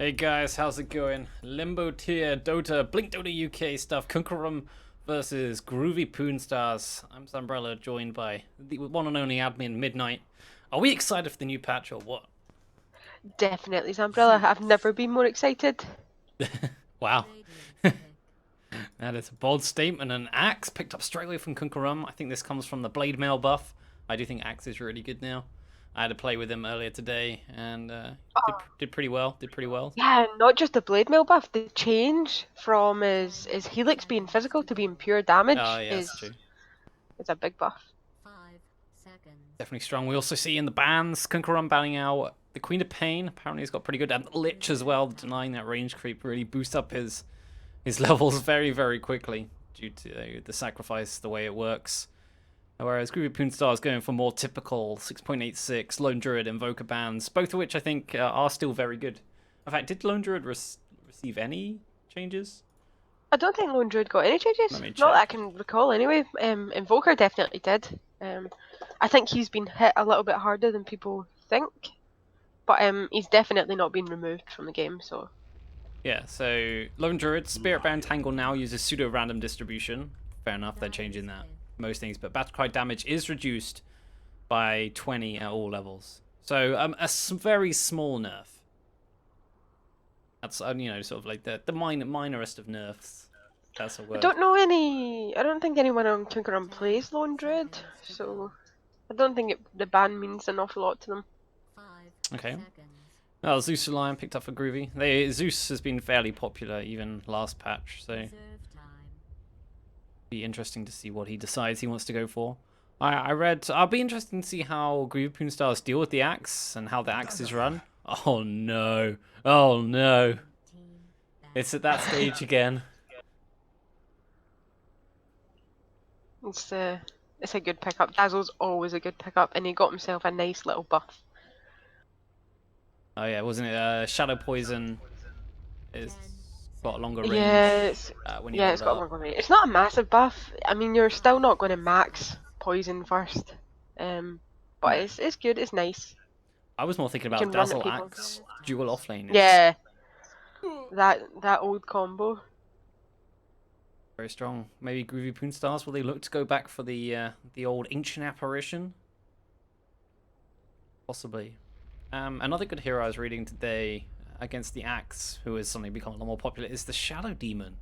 Hey guys, how's it going? Limbo tier, Dota, BlinkDOTA UK stuff, Kunkka versus Groovy Poonstars. I'm Umbrella, joined by the one and only admin Midnight. Are we excited for the new patch or what? Definitely, Umbrella. I've never been more excited. Wow. That is a bold statement. An Axe picked up straight away from Kunkka. I think this comes from the Blade Mail buff. I do think Axe is really good now. I had a play with him earlier today and did pretty well. Did pretty well. Yeah, not just the blade mail buff. The change from his Helix being physical to being pure Oh damage yeah, that's true. is a big buff. Definitely strong. We also see in the bans, Kunkka banning out the Queen of Pain. Apparently he's got pretty good, and Lich as well, denying that range creep really boosts up his levels very, very quickly due to the sacrifice, the way it works. Whereas Groovy Poonstar is going for more typical 6.86 Lone Druid Invoker bans, both of which I think are still very good. In fact, did Lone Druid receive any changes? I don't think Lone Druid got any Let changes. me Not that I check. can recall anyway. Invoker definitely did. I think he's been hit a little bit harder than people think. But he's definitely not been removed from the game, so. Yeah, so Lone Druid, Spirit Bound Tangle now uses pseudo-random distribution. Fair enough, they're changing that. Most things, but Battle Cry damage is reduced by 20 at all levels. So very small nerf. That's sort of like the minorest of nerfs. That's a I word. don't know any. I don't think anyone on Kunkka plays Lone Druid, so I don't think the ban means an awful lot to them. Okay. Well, Zeus Lion picked up for Groovy. Zeus has been fairly popular even last patch, so be interesting to see what he decides he wants to go for. I read. I'll be interested to see how Groovy Poonstars deal with the axe and how the axe is run. Oh no! Oh no! It's at that stage again. It's a good pickup. Dazzle's always a good pickup, and he got himself a nice little buff. Oh yeah, wasn't it? Shadow Poison is got a longer range Yeah, when you yeah, level it's it got up. one going. It's not a massive buff. I mean, you're still not going to max poison first, but No, it's good. It's nice. I was more thinking You about can run at Dazzle people. Axe dual offlane. It's Yeah, that old combo. very strong. Maybe Groovy Poonstars, will they look to go back for the old ancient apparition? Possibly. Another good hero I was reading today against the Axe, who has suddenly become a lot more popular, is the Shadow Demon.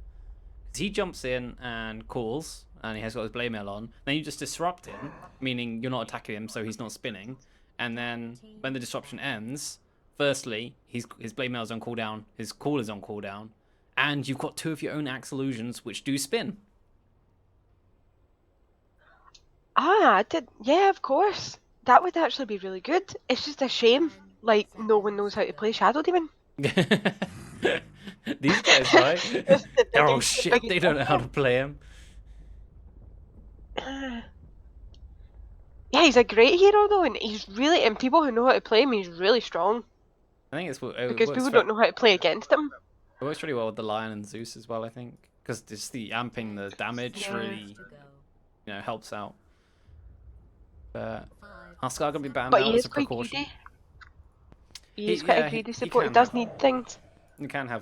He jumps in and calls, and he has got his blade mail on. Then you just disrupt him, meaning you're not attacking him, so he's not spinning. And then when the disruption ends, firstly, his blade mail is on cooldown, his call is on cooldown, and you've got two of your own Axe illusions which do spin. Ah, I did. Yeah, of course. That would actually be really good. It's just a shame, like no one knows how to play Shadow Demon. These guys, right? It's They're all the shit. biggest They don't know how to difference. play him. Yeah, he's a great hero though, and and people who know how to play him, he's really strong I think it because works people don't know how to play against him. it works really well with the Lion and Zeus as well. I think because just the amping the damage Yeah. really helps out. But Ascar gonna be banned But out he as is a quite precaution. greedy. He is quite a Yeah, greedy he support. He can does have need things.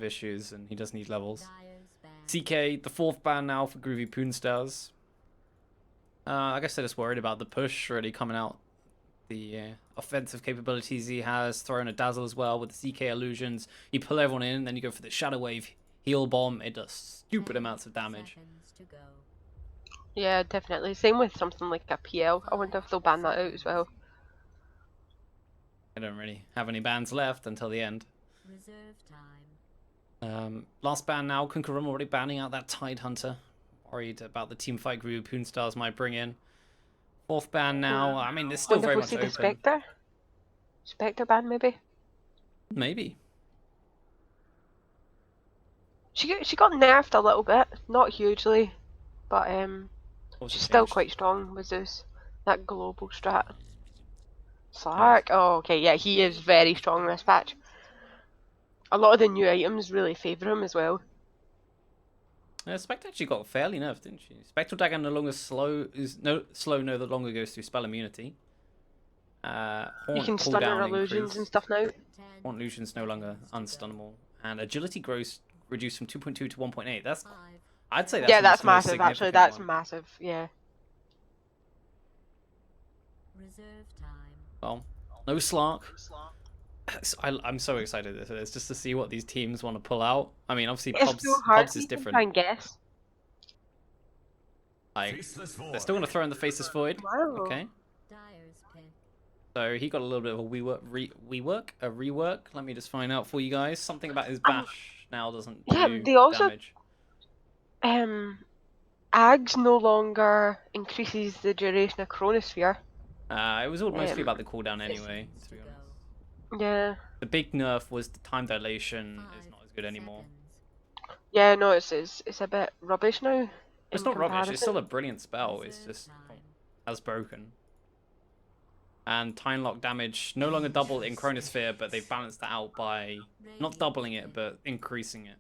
issues and he does need levels. CK, the fourth ban now for Groovy Poonstars. I guess they're just worried about the push really coming out. The offensive capabilities he has, throwing a dazzle as well with the CK illusions. You pull everyone in, then you go for the Shadow Wave heal bomb. It does stupid amounts of damage. Yeah, definitely. Same with something like a PL. I wonder if they'll ban that out as well. I don't really have any bans left until the end. Last ban now, Kunkka already banning out that Tide Hunter. Worried about the team fight group Poonstars might bring in. Fourth ban now. I mean, it's still Wonder if very we'll much see the open. Spectre. Spectre ban maybe. Maybe. She got nerfed a little bit, not hugely, but Also she's still changed. quite strong with Zeus. That global strat. Yes. Slark. Oh, okay, yeah, he is very strong in this patch. A lot of the new items really favour him as well. Spectre actually got fairly nerfed, didn't she? Spectral Dagger no longer no longer goes through spell immunity. You Haunt can stun her cooldown illusions and increased. stuff now. Haunt illusion's no longer unstunnable. And agility grows reduced from 2.2 to 1.8. That's, I'd say Yeah, that's that's almost the most massive. Actually, significant that's one. massive. Yeah. Reserve time. Well, no Slark. I'm so excited for this, just to see what these teams want to pull out. I mean, obviously, It's so hard Pubs to is even try different. and guess. Like, they're still going to throw in the Faceless Void. Wow. Okay. Dyer's pick. So he got a little bit of a rework. Let me just find out for you guys. Something about his bash now doesn't Yeah, do they also damage. Ags no longer increases the duration of Chronosphere. It was all mostly Um, about the cooldown anyway, to be To honest. go. Yeah. The big nerf was the time dilation is 5 not as good anymore. seconds. Yeah, no, it's a bit rubbish now It's in not rubbish, it's comparison. still a brilliant spell, it's Reserve just time. as broken. And time lock damage no longer double in Chronosphere, but they've balanced that out by not doubling it, but increasing it.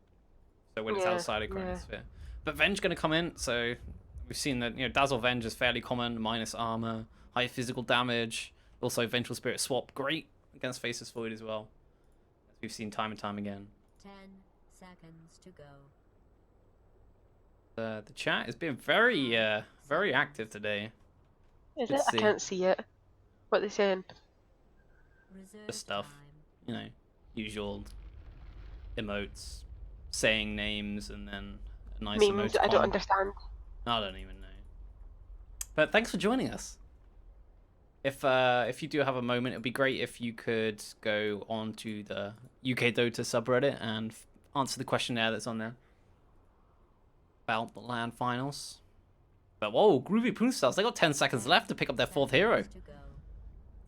So when it's Yeah, outside of yeah. Chronosphere. But Venge gonna come in, so we've seen that, Dazzle Venge is fairly common, minus armor, high physical damage. Also Vengeful Spirit swap, great against Faceless Void as well. As we've seen time and time again. 10 seconds to go. The chat has been very active today. Is Good it? to I see. can't see it. What they saying? Reserve Just stuff. time. Usual emotes, saying names, and then a nice Memes. emoticon. I don't understand. I don't even know. But thanks for joining us. If you do have a moment, it'd be great if you could go on to the UK Dota subreddit and answer the questionnaire that's on there about the LAN finals. But whoa, Groovy Poonstars, they got 10 seconds left to pick up their 4th hero. To go.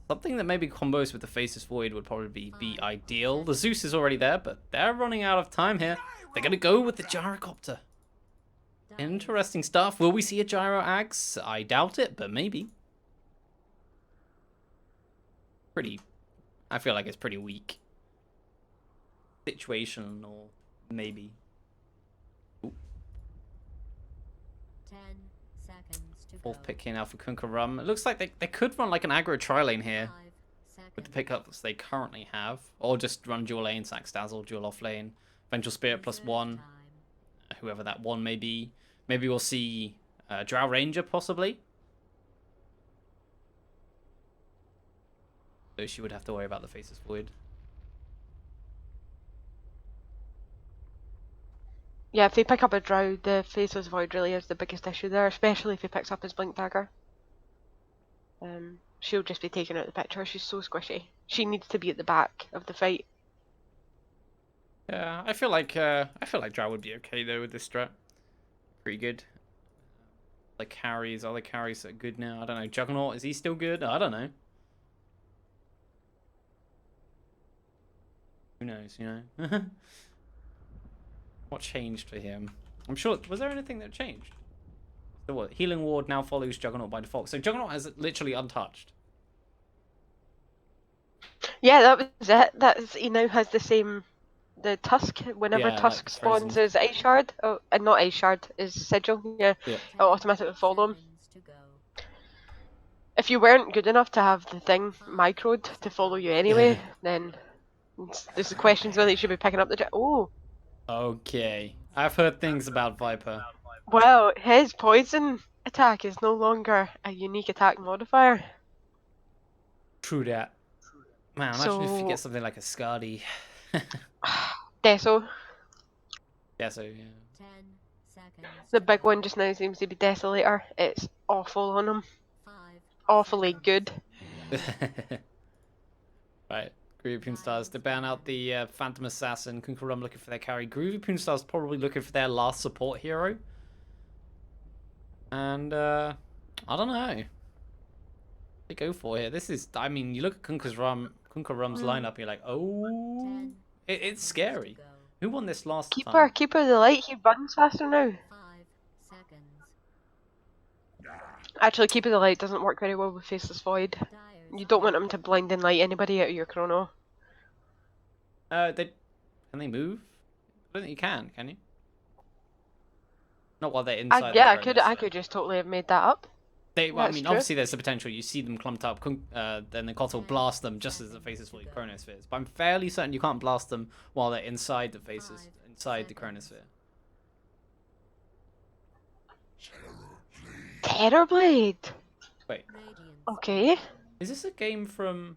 Something that maybe combos with the Faceless Void would probably be ideal. The Zeus is already there, but they're running out of time here. They're going to go with the Gyrocopter. Interesting stuff. Will we see a Gyro Axe? I doubt it, but maybe. I feel like it's pretty weak. Situational, maybe. Ooh. 10 seconds to Fourth go. pick here now for Kunkka. It looks like they could run like an aggro tri-lane here 5 with the seconds. pickups they currently have. Or just run dual lane, Sax Dazzle, dual off lane. Vengeful Spirit plus Reserve 1. time. Whoever that one may be. Maybe we'll see Drow Ranger, possibly. So she would have to worry about the Faceless Void. Yeah, if they pick up a Drow, the Faceless Void really is the biggest issue there, especially if he picks up his Blink Dagger. She'll just be taken out of the picture. She's so squishy. She needs to be at the back of the fight. Yeah, I feel like Drow would be okay though with this strat. Pretty good. Like carries, other carries are good now. I don't know. Juggernaut, is he still good? I don't know. Who knows, What changed for him? I'm sure, was there anything that changed? So what? Healing Ward now follows Juggernaut by default. So Juggernaut is literally untouched. Yeah, that was it. That's he now has the Tusk. Whenever Yeah, like Tusk the spawns frozen. his Ice Shard, and not Ice Shard, is Sigil. Yeah, Yeah. it'll automatically follow him. 10 seconds to go. If you weren't good enough to have the thing microed to follow you anyway, then there's the questions whether you should be picking up the. Oh, Okay. I've heard things about Viper. well, his poison attack is no longer a unique attack modifier. True that. Man, imagine if you So, get something like a Skadi. Deso. Yeah, so yeah. 10 seconds. The to big go. one just now seems to be Desolator. It's awful on him. 5 Awfully good. Right. Groovy Poonstars to ban out the Phantom Assassin. Kunkka looking for their carry. Groovy Poonstars probably looking for their last support hero. And I don't know. They go for here. This is, I mean, you look at Kunkka Rum's lineup, you're like, oh, 10 it's seconds scary. to go. Who won this last Keeper time? of the light, he runs faster now. 5 seconds. Actually, Keeper of the light doesn't work very well with Faceless Void. Dyer's You don't want him to blind and light anybody out of your chrono. Can they move? I don't think you can you? Not while they're inside Yeah, the I Chronos, could so. just totally have made that up. Well, I That's mean, true. obviously there's the potential. You see them clumped up, then the Koth will blast them just as the faces fully chronospheres. But I'm fairly certain you can't blast them while they're inside the faces, inside the chronosphere. Terrorblade. Wait, Radiant. Okay. is this a game from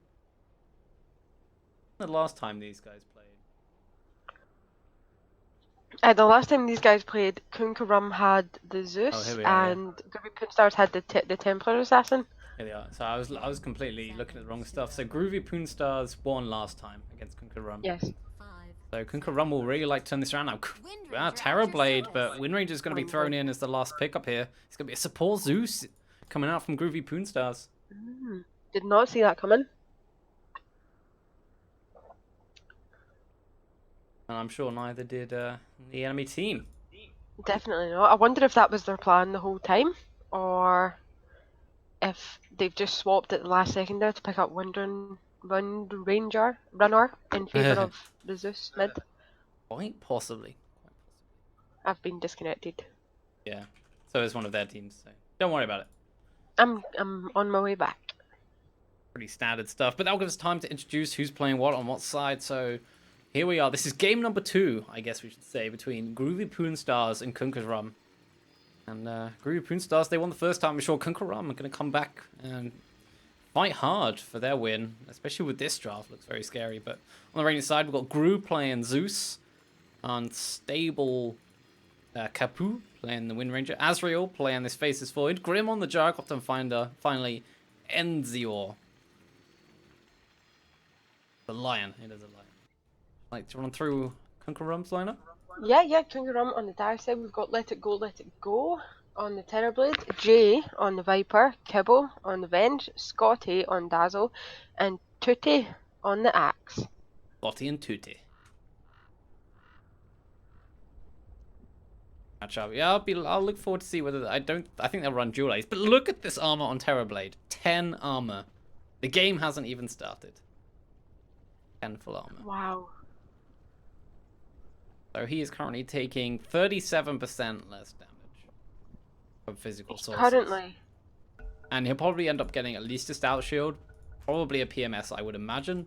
the last time these guys played? The last time these guys played, Kunkka had the Zeus, Oh, here we are, yeah. and Groovy Poonstars had the Templar Assassin. Here they are. So I was completely looking at the wrong stuff. So Groovy Poonstars won last time against Kunkka. Yes. 5. So Kunkka will really like to turn this around now. Wow, Terrorblade, but Windranger's going to be thrown in as the last pickup here. It's going to be a support Zeus coming out from Groovy Poonstars. Did not see that coming. And I'm sure neither did the enemy team. Definitely not. I wonder if that was their plan the whole time, or if they've just swapped at the last second there to pick up Windranger runner in favour of the Zeus mid. Quite possibly. I've been disconnected. Yeah. So is one of their teams. So don't worry about it. I'm on my way back. Pretty standard stuff. But that'll give us time to introduce who's playing what on what side. So here we are. This is game number 2, I guess we should say, between Groovy Poonstars and Kunkka. And Groovy Poonstars, they won the first time. I'm sure Kunkka are going to come back and fight hard for their win, especially with this draft. Looks very scary. But on the raining side, we've got Gru playing Zeus, Unstable Kapu playing the Windranger, Azrael playing this Faces Void, Grim on the Gyrocopter Finder, finally Enzior. The Lion. It is a lion. Like to run through Kunkka lineup? Yeah, Kunkka on the dire side. We've got Let It Go on the Terrorblade, Jay on the Viper, Kibble on the Venge, Scotty on Dazzle, and Tootie on the Axe. Lottie and Tootie. Match up. Yeah, I'll look forward to see whether I think they'll run dual Ace. But look at this armor on Terrorblade. 10 armor. The game hasn't even started. 10 full armor. Wow. So he is currently taking 37% less damage from physical sources. Currently. And he'll probably end up getting at least a stout shield. Probably a PMS, I would imagine.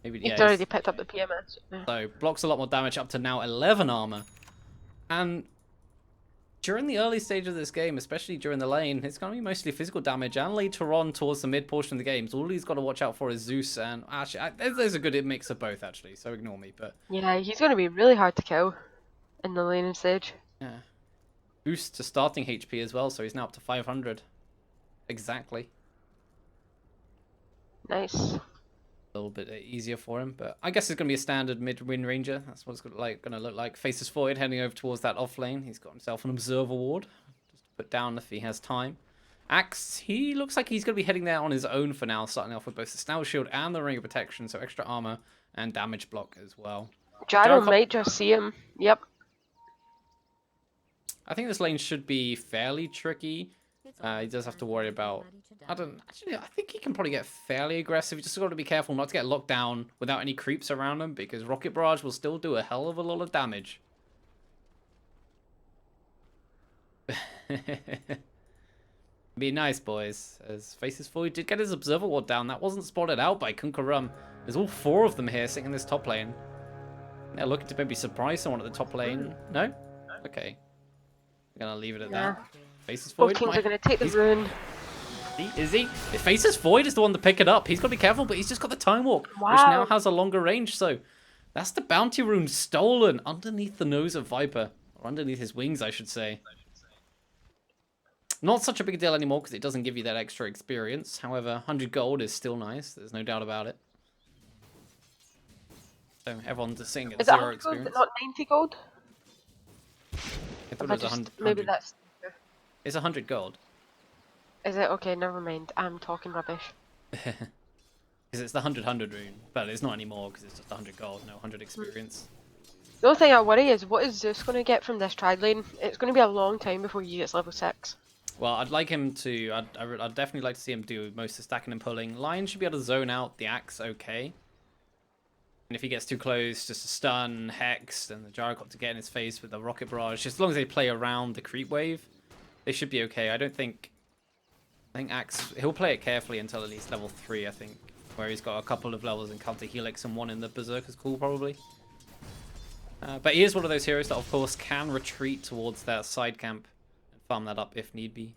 Maybe He's already picked up the PMS. Yeah. So blocks a lot more damage, up to now 11 armor. And during the early stage of this game, especially during the lane, it's going to be mostly physical damage. And later on towards the mid portion of the game, so all he's got to watch out for is Zeus. And actually, there's a good mix of both, actually. So ignore me. But Yeah, he's going to be really hard to kill in the laning stage. yeah, boost to starting HP as well. So he's now up to 500. Exactly. Nice. A little bit easier for him, but I guess it's going to be a standard mid-win ranger. That's what it's going to look like. Faces Void heading over towards that off lane. He's got himself an Observer Ward just to put down if he has time. Axe, he looks like he's going to be heading there on his own for now, starting off with both the Snow Shield and the Ring of Protection, so extra armor and damage block as well. Gyro might just see him. Yep. I think this lane should be fairly tricky. He does have to worry about... I think he can probably get fairly aggressive. You just got to be careful not to get locked down without any creeps around him, because Rocket Barrage will still do a hell of a lot of damage. Be nice, boys. As Faces Void did get his Observer Ward down. That wasn't spotted out by Kunkka. There's all 4 of them here sitting in this top lane. They're looking to maybe surprise someone at the top lane. No? Okay. I'm going to leave it at that. Faces Void. Both teams are going to take the rune. Is he? Faces Void is the one to pick it up. He's got to be careful, but he's just got the Time Walk, which Wow. now has a longer range. So that's the bounty rune stolen underneath the nose of Viper. Or underneath his wings, I should say. Not such a big deal anymore because it doesn't give you that extra experience. However, 100 gold is still nice. There's no doubt about it. So everyone's just sitting at Is it 0 100 gold, experience. not 90 gold? I thought it was 100. Maybe that's... It's 100 gold. Is it? Okay, never mind. I'm talking rubbish. Because it's the 100 rune. But it's not anymore because it's just 100 gold, no 100 experience. The only thing I worry is, what is Zeus going to get from this trad lane? It's going to be a long time before he gets level 6. Well, I'd like him to... I'd definitely like to see him do most of the stacking and pulling. Lion should be able to zone out the Axe okay. And if he gets too close, just a stun, Hex, and the Gyrocopter get in his face with the Rocket Barrage. Just as long as they play around the creep wave, they should be okay. I don't think I think Axe, he'll play it carefully until at least level 3, I think. Where he's got a couple of levels in Counter Helix and one in the Berserker's Call, probably. But he is one of those heroes that, of course, can retreat towards their side camp and farm that up if need be.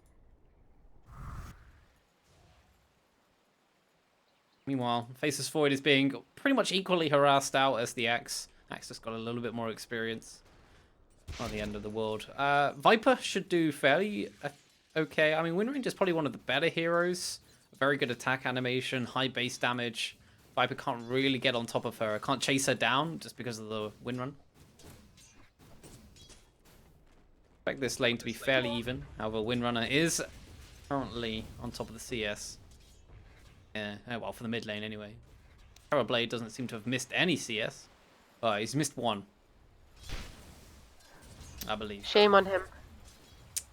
Meanwhile, Faceless Void is being pretty much equally harassed out as the Axe. Axe just got a little bit more experience. Not the end of the world. Viper should do fairly okay. I mean, Windrange is probably one of the better heroes. Very good attack animation, high base damage. Viper can't really get on top of her. Can't chase her down just because of the Windrun. Expect this lane to be fairly even. However, Windrunner is currently on top of the CS. Yeah, well, for the mid lane anyway. Terrorblade doesn't seem to have missed any CS. Oh, he's missed one. I believe. Shame on him.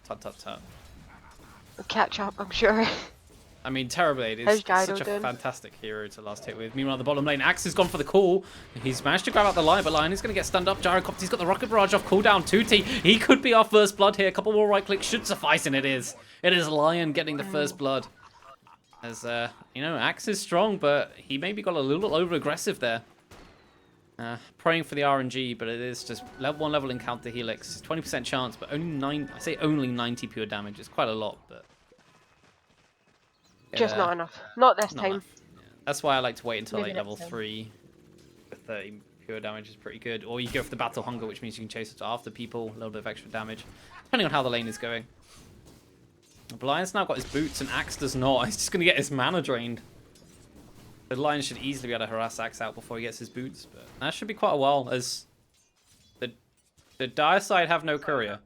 Tut tut tut. He'll catch up, I'm sure. I mean, Terrorblade is How's Gyro such a doing? fantastic hero to last hit with. Meanwhile, the bottom lane, Axe has gone for the call. He's managed to grab out the Lion, but Lion is going to get stunned up. Gyrocopter's got the Rocket Barrage off cooldown. Tutti, he could be our first blood here. A couple more right clicks should suffice, and it is. It is Lion getting the first blood. As, you know, Axe is strong, but he maybe got a little over-aggressive there. Praying for the RNG, but it is just level 1 level encounter Helix. 20% chance, but only 90 pure damage. It's quite a lot, but... Just not enough. Not this Not time. enough. Yeah. That's why I like to wait until Maybe like next level time. 3. The 30 pure damage is pretty good. Or you go for the Battle Hunger, which means you can chase it after people. A little bit of extra damage. Depending on how the lane is going. Lion's now got his boots and Axe does not. He's just going to get his mana drained. The Lion should easily be able to harass Axe out before he gets his boots. But that should be quite a while as the dire side have no courier.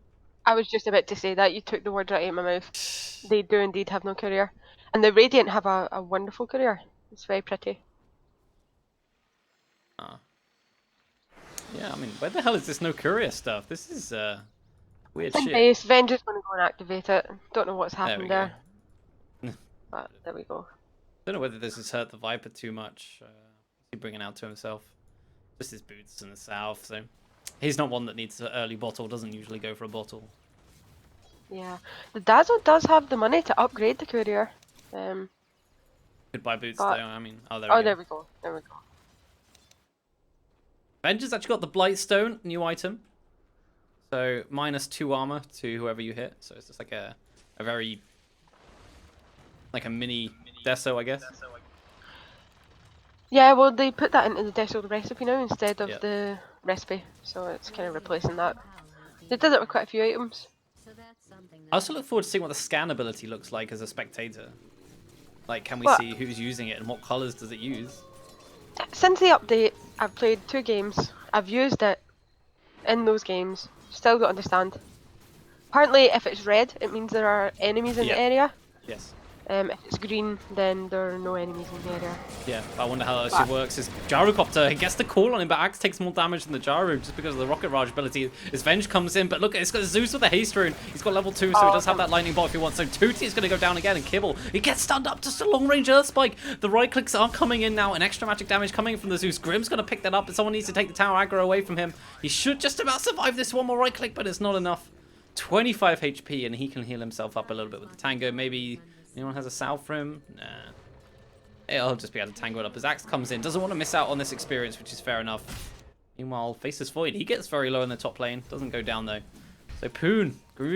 I was just about to say that. You took the words right out of my mouth. They do indeed have no courier. And the Radiant have a wonderful courier. It's very pretty. Yeah, I mean, where the hell is this no courier stuff? This is weird In shit. base, Venge is going to go and activate it. Don't know what's There we happened go. there. But there we go. Don't know whether this has hurt the Viper too much. He's bringing out to himself. Just his boots in the south, so he's not one that needs an early bottle. Doesn't usually go for a bottle. Yeah. The Dazzle does have the money to upgrade the courier. Could buy boots But- though. I mean, oh There we go. There we go. Venge's actually got the Blightstone new item, so -2 armor to whoever you hit. So it's just like a very like a mini Deso, I guess. Yeah, well, they put that into the Dazzle recipe now instead of Yeah. the recipe. So it's kind of replacing that. They did it with quite a few items. So that's something I also look forward to seeing what the scan ability looks like as a spectator. Like, can we What? see who's using it and what colors does it use? Since the update, I've played 2 games. I've used it in those games. Still don't understand. Apparently, if it's red, it means there are enemies in Yeah. the area. Yes. If it's green, then there are no enemies in the area. Yeah, I wonder how that But- actually works. Is Gyrocopter, he gets the call on him, but Axe takes more damage than the Gyro just because of the Rocket Rage ability. His Venge comes in, but look, it's got Zeus with the Haste Rune. He's got level 2, so he does have that lightning bolt if he wants. So Tutti is going to go down again and Kibble. He gets stunned up, just a long range Earth Spike. The right clicks are coming in now, and extra magic damage coming from the Zeus. Grimm's going to pick that up, but someone needs to take the tower aggro away from him. He should just about survive this one more right click, but it's not enough. 25 HP, and he can heal himself up a little bit with the Tango. Maybe anyone has a salve for him? Nah. It'll just be able to tango it up as Axe comes in. Doesn't want to miss out on this experience, which is fair enough. Meanwhile, Faceless Void, he gets very low in the top lane. Doesn't go down, though. So Groovy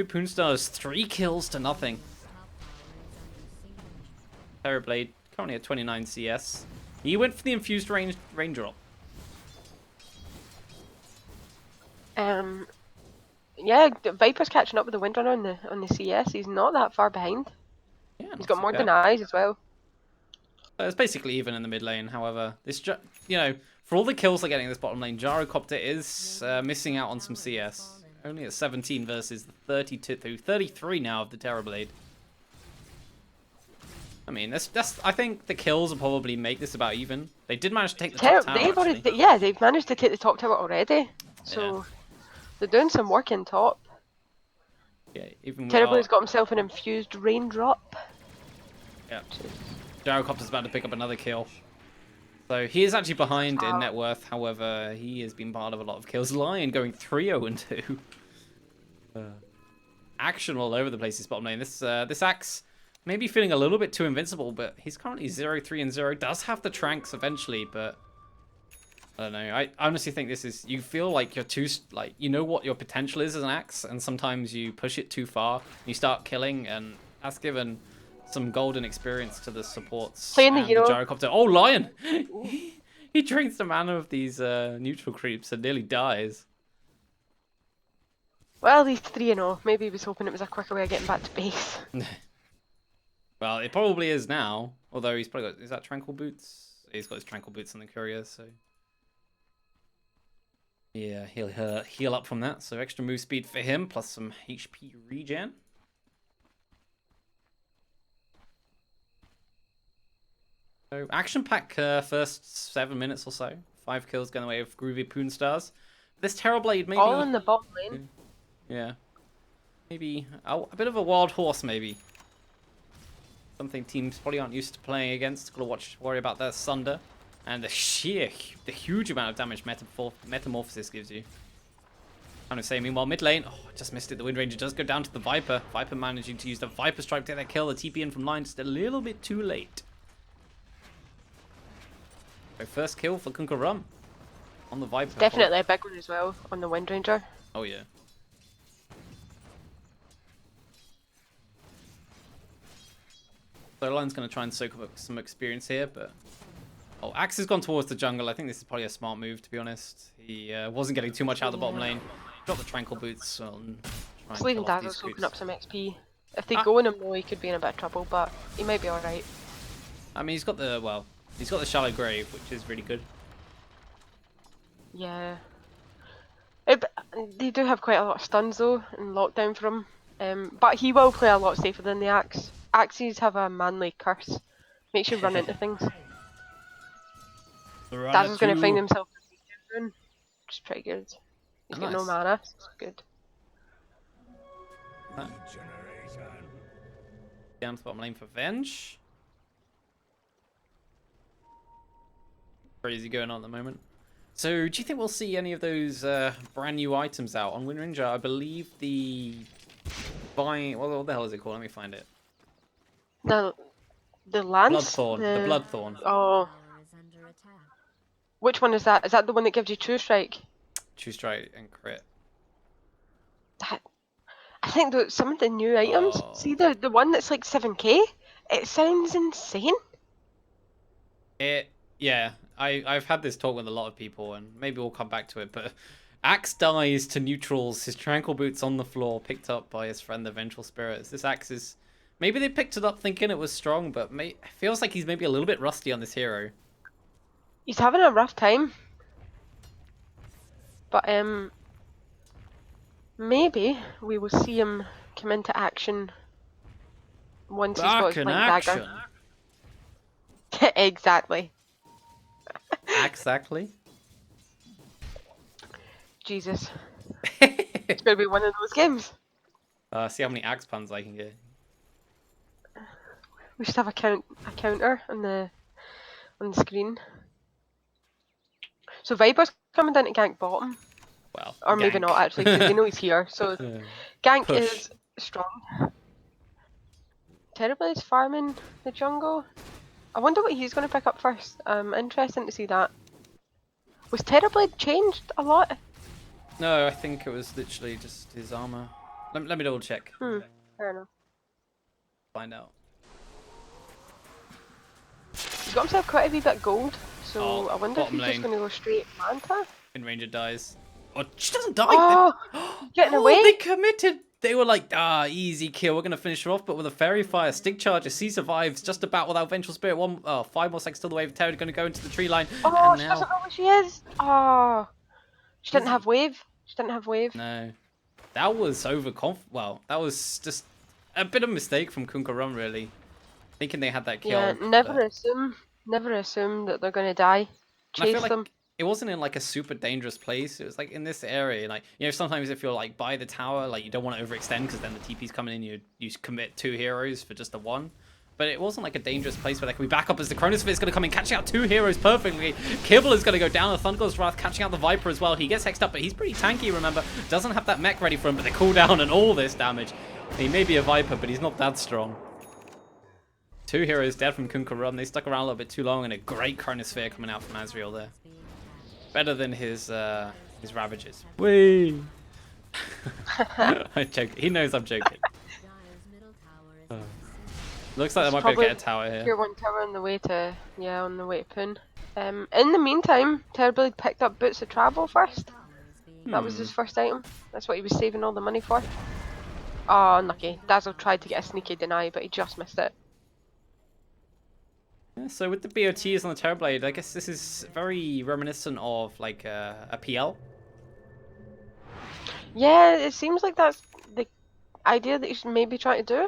Poonstars, 3 kills to nothing. Terrorblade, currently at 29 CS. He went for the infused rain drop. Yeah, Viper's catching up with the Windrunner on the CS. He's not that far behind. Yeah, He's not got too more bad. denies as well. It's basically even in the mid lane. However, this, you know, for all the kills they're getting in this bottom lane, Gyrocopter is missing out on some CS. Only at 17 versus the 33 now of the Terrorblade. I mean, that's. I think the kills will probably make this about even. They did manage to take the top tower. They've already, Actually. yeah, they've managed to take the top tower already. So they're doing some work in top. Yeah, even Terrorblade's got himself an infused raindrop. Yeah. Gyrocopter's about to pick up another kill. So he is actually behind in net worth. However, he has been part of a lot of kills. Lion going 3-0-2. Action all over the place. This bottom lane. This Axe maybe feeling a little bit too invincible, but he's currently 0-3 and 0. Does have the tranks eventually, but I don't know. I honestly think this is, you feel like you're too, like, you know what your potential is as an axe, and sometimes you push it too far. You start killing, and that's given some golden experience to the supports. Playing the and hero. gyrocopter. Oh, Lion! He drinks the mana of these neutral creeps and nearly dies. Well, he's 3-0. Maybe he was hoping it was a quicker way of getting back to base. Well, it probably is now. Although he's probably got, is that Tranquil Boots? He's got his Tranquil Boots on the courier, so yeah, he'll heal up from that. So extra move speed for him, plus some HP regen. So action-pack first 7 minutes or so. 5 kills going away with Groovy Poonstars. This Terrorblade maybe... All in the bottom lane. Yeah. Maybe a bit of a wild horse, maybe. Something teams probably aren't used to playing against. Gotta worry about that Sunder. And the huge amount of damage Metamorphosis gives you. Kind of say, meanwhile, mid lane, oh, just missed it. The Wind Ranger does go down to the Viper. Viper managing to use the Viper Strike to get that kill. The TP in from line just a little bit too late. So first kill for Kunkka Rum on the Viper. Definitely a big one as well on the Wind Ranger. Oh yeah. So Lion's going to try and soak up some experience here, but... Oh, Axe has gone towards the jungle. I think this is probably a smart move, to be honest. He wasn't getting too much out of the bottom lane. Drop the Tranquil Boots on... Sleeping Daggers soaking up some XP. If they go in him though, he could be in a bit of trouble, but he might be alright. I mean, he's got the, well, he's got the Shallow Grave, which is really good. Yeah. They do have quite a lot of stuns though, in lockdown for him. But he will play a lot safer than the Axe. Axes have a manly curse. Makes you run into things. Dazzle's going to find himself in the rune, which is pretty good. He's got no mana, so it's good. Down to the bottom lane for Venge. Crazy going on at the moment. So, do you think we'll see any of those brand new items out on Wind Ranger? I believe the buying. What the hell is it called? Let me find it. The lance. Bloodthorn. The Bloodthorn. Oh. Is under attack. Which one is that? Is that the one that gives you True Strike? True Strike and crit. I think some of the new items. Oh. See the one that's like 7k. It sounds insane. Yeah. I've had this talk with a lot of people, and maybe we'll come back to it. But Axe dies to neutrals. His Tranquil Boots on the floor, picked up by his friend the Vengeful Spirits. This Axe is, maybe they picked it up thinking it was strong, but it feels like he's maybe a little bit rusty on this hero. He's having a rough time. But maybe we will see him come into action once he's got his dagger. Exactly. Exactly. Jesus. It's gonna be one of those games. See how many axe puns I can get. We should have a counter on the screen. So Viper's coming down to gank bottom. Well, or maybe gank. not actually, because they know he's here. So gank Push. is strong. Terrorblade's farming the jungle. I wonder what he's going to pick up first. Interesting to see that. Was Terrorblade changed a lot? No, I think it was literally just his armor. Let me double check. Fair enough. Find out. He's got himself quite a wee bit of gold, so I wonder if bottom he's just lane. going to go straight Manta. Wind Ranger dies. Oh, she doesn't die! Oh, getting away! They committed! They were like, easy kill, we're going to finish her off, but with a Fairy Fire, Stick Charger, she survives just about without Vengeful Spirit. 5 more seconds till the wave of terror, going to go into the tree line. Oh, and she now... doesn't know where she is! Oh, she didn't have wave. She didn't have wave. No. That was well, that was just a bit of a mistake from Kunkka Rum, really. Thinking they had that kill. Yeah, never assume that they're going to die. And I feel Chase like them. it wasn't in like a super dangerous place. It was like in this area, like, you know, sometimes if you're like by the tower, like you don't want to overextend because then the TP's coming in, you commit 2 heroes for just the 1. But it wasn't like a dangerous place where they can be back up as the Chronosphere is going to come in, catching out 2 heroes perfectly. Kibble is going to go down, the Thunder's Wrath catching out the Viper as well. He gets hexed up, but he's pretty tanky, remember. Doesn't have that mech ready for him, but they cool down and all this damage. He may be a Viper, but he's not that strong. Two heroes dead from Kunkka run. They stuck around a little bit too long, and a great Chronosphere coming out from Azrael there. Better than his Ravages. Whee! I joke. He knows I'm joking. Looks like they might be able to get a tower here. Tier 1 tower on the way to, yeah, on the way to Poon. In the meantime, Terrorblade picked up Boots of Travel first. That was his first item. That's what he was saving all the money for. Oh, unlucky. Dazzle tried to get a sneaky deny, but he just missed it. Yeah, so with the BOTs on the Terrorblade, I guess this is very reminiscent of like a PL. Yeah, it seems like that's the idea that he's maybe trying to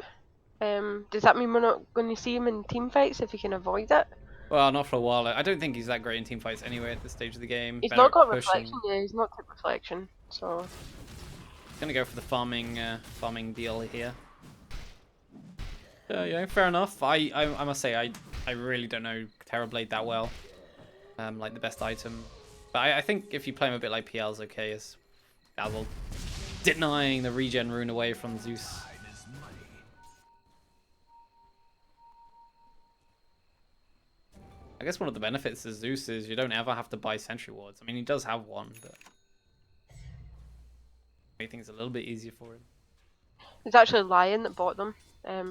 do. Does that mean we're not going to see him in team fights if he can avoid it? Well, not for a while. I don't think he's that great in team fights anyway at this stage of the game. He's Better not got at pushing. reflection, yeah, he's not took reflection, so... Gonna go for the farming deal here. Yeah, fair enough. I must say I really don't know Terrorblade that well. Like the best item, but I think if you play him a bit like PL's okay, is Dazzle denying the regen rune away from Zeus. I guess one of the benefits of Zeus is you don't ever have to buy sentry wards. I mean, he does have one, but I think it's a little bit easier for him. It's actually Lion that bought them.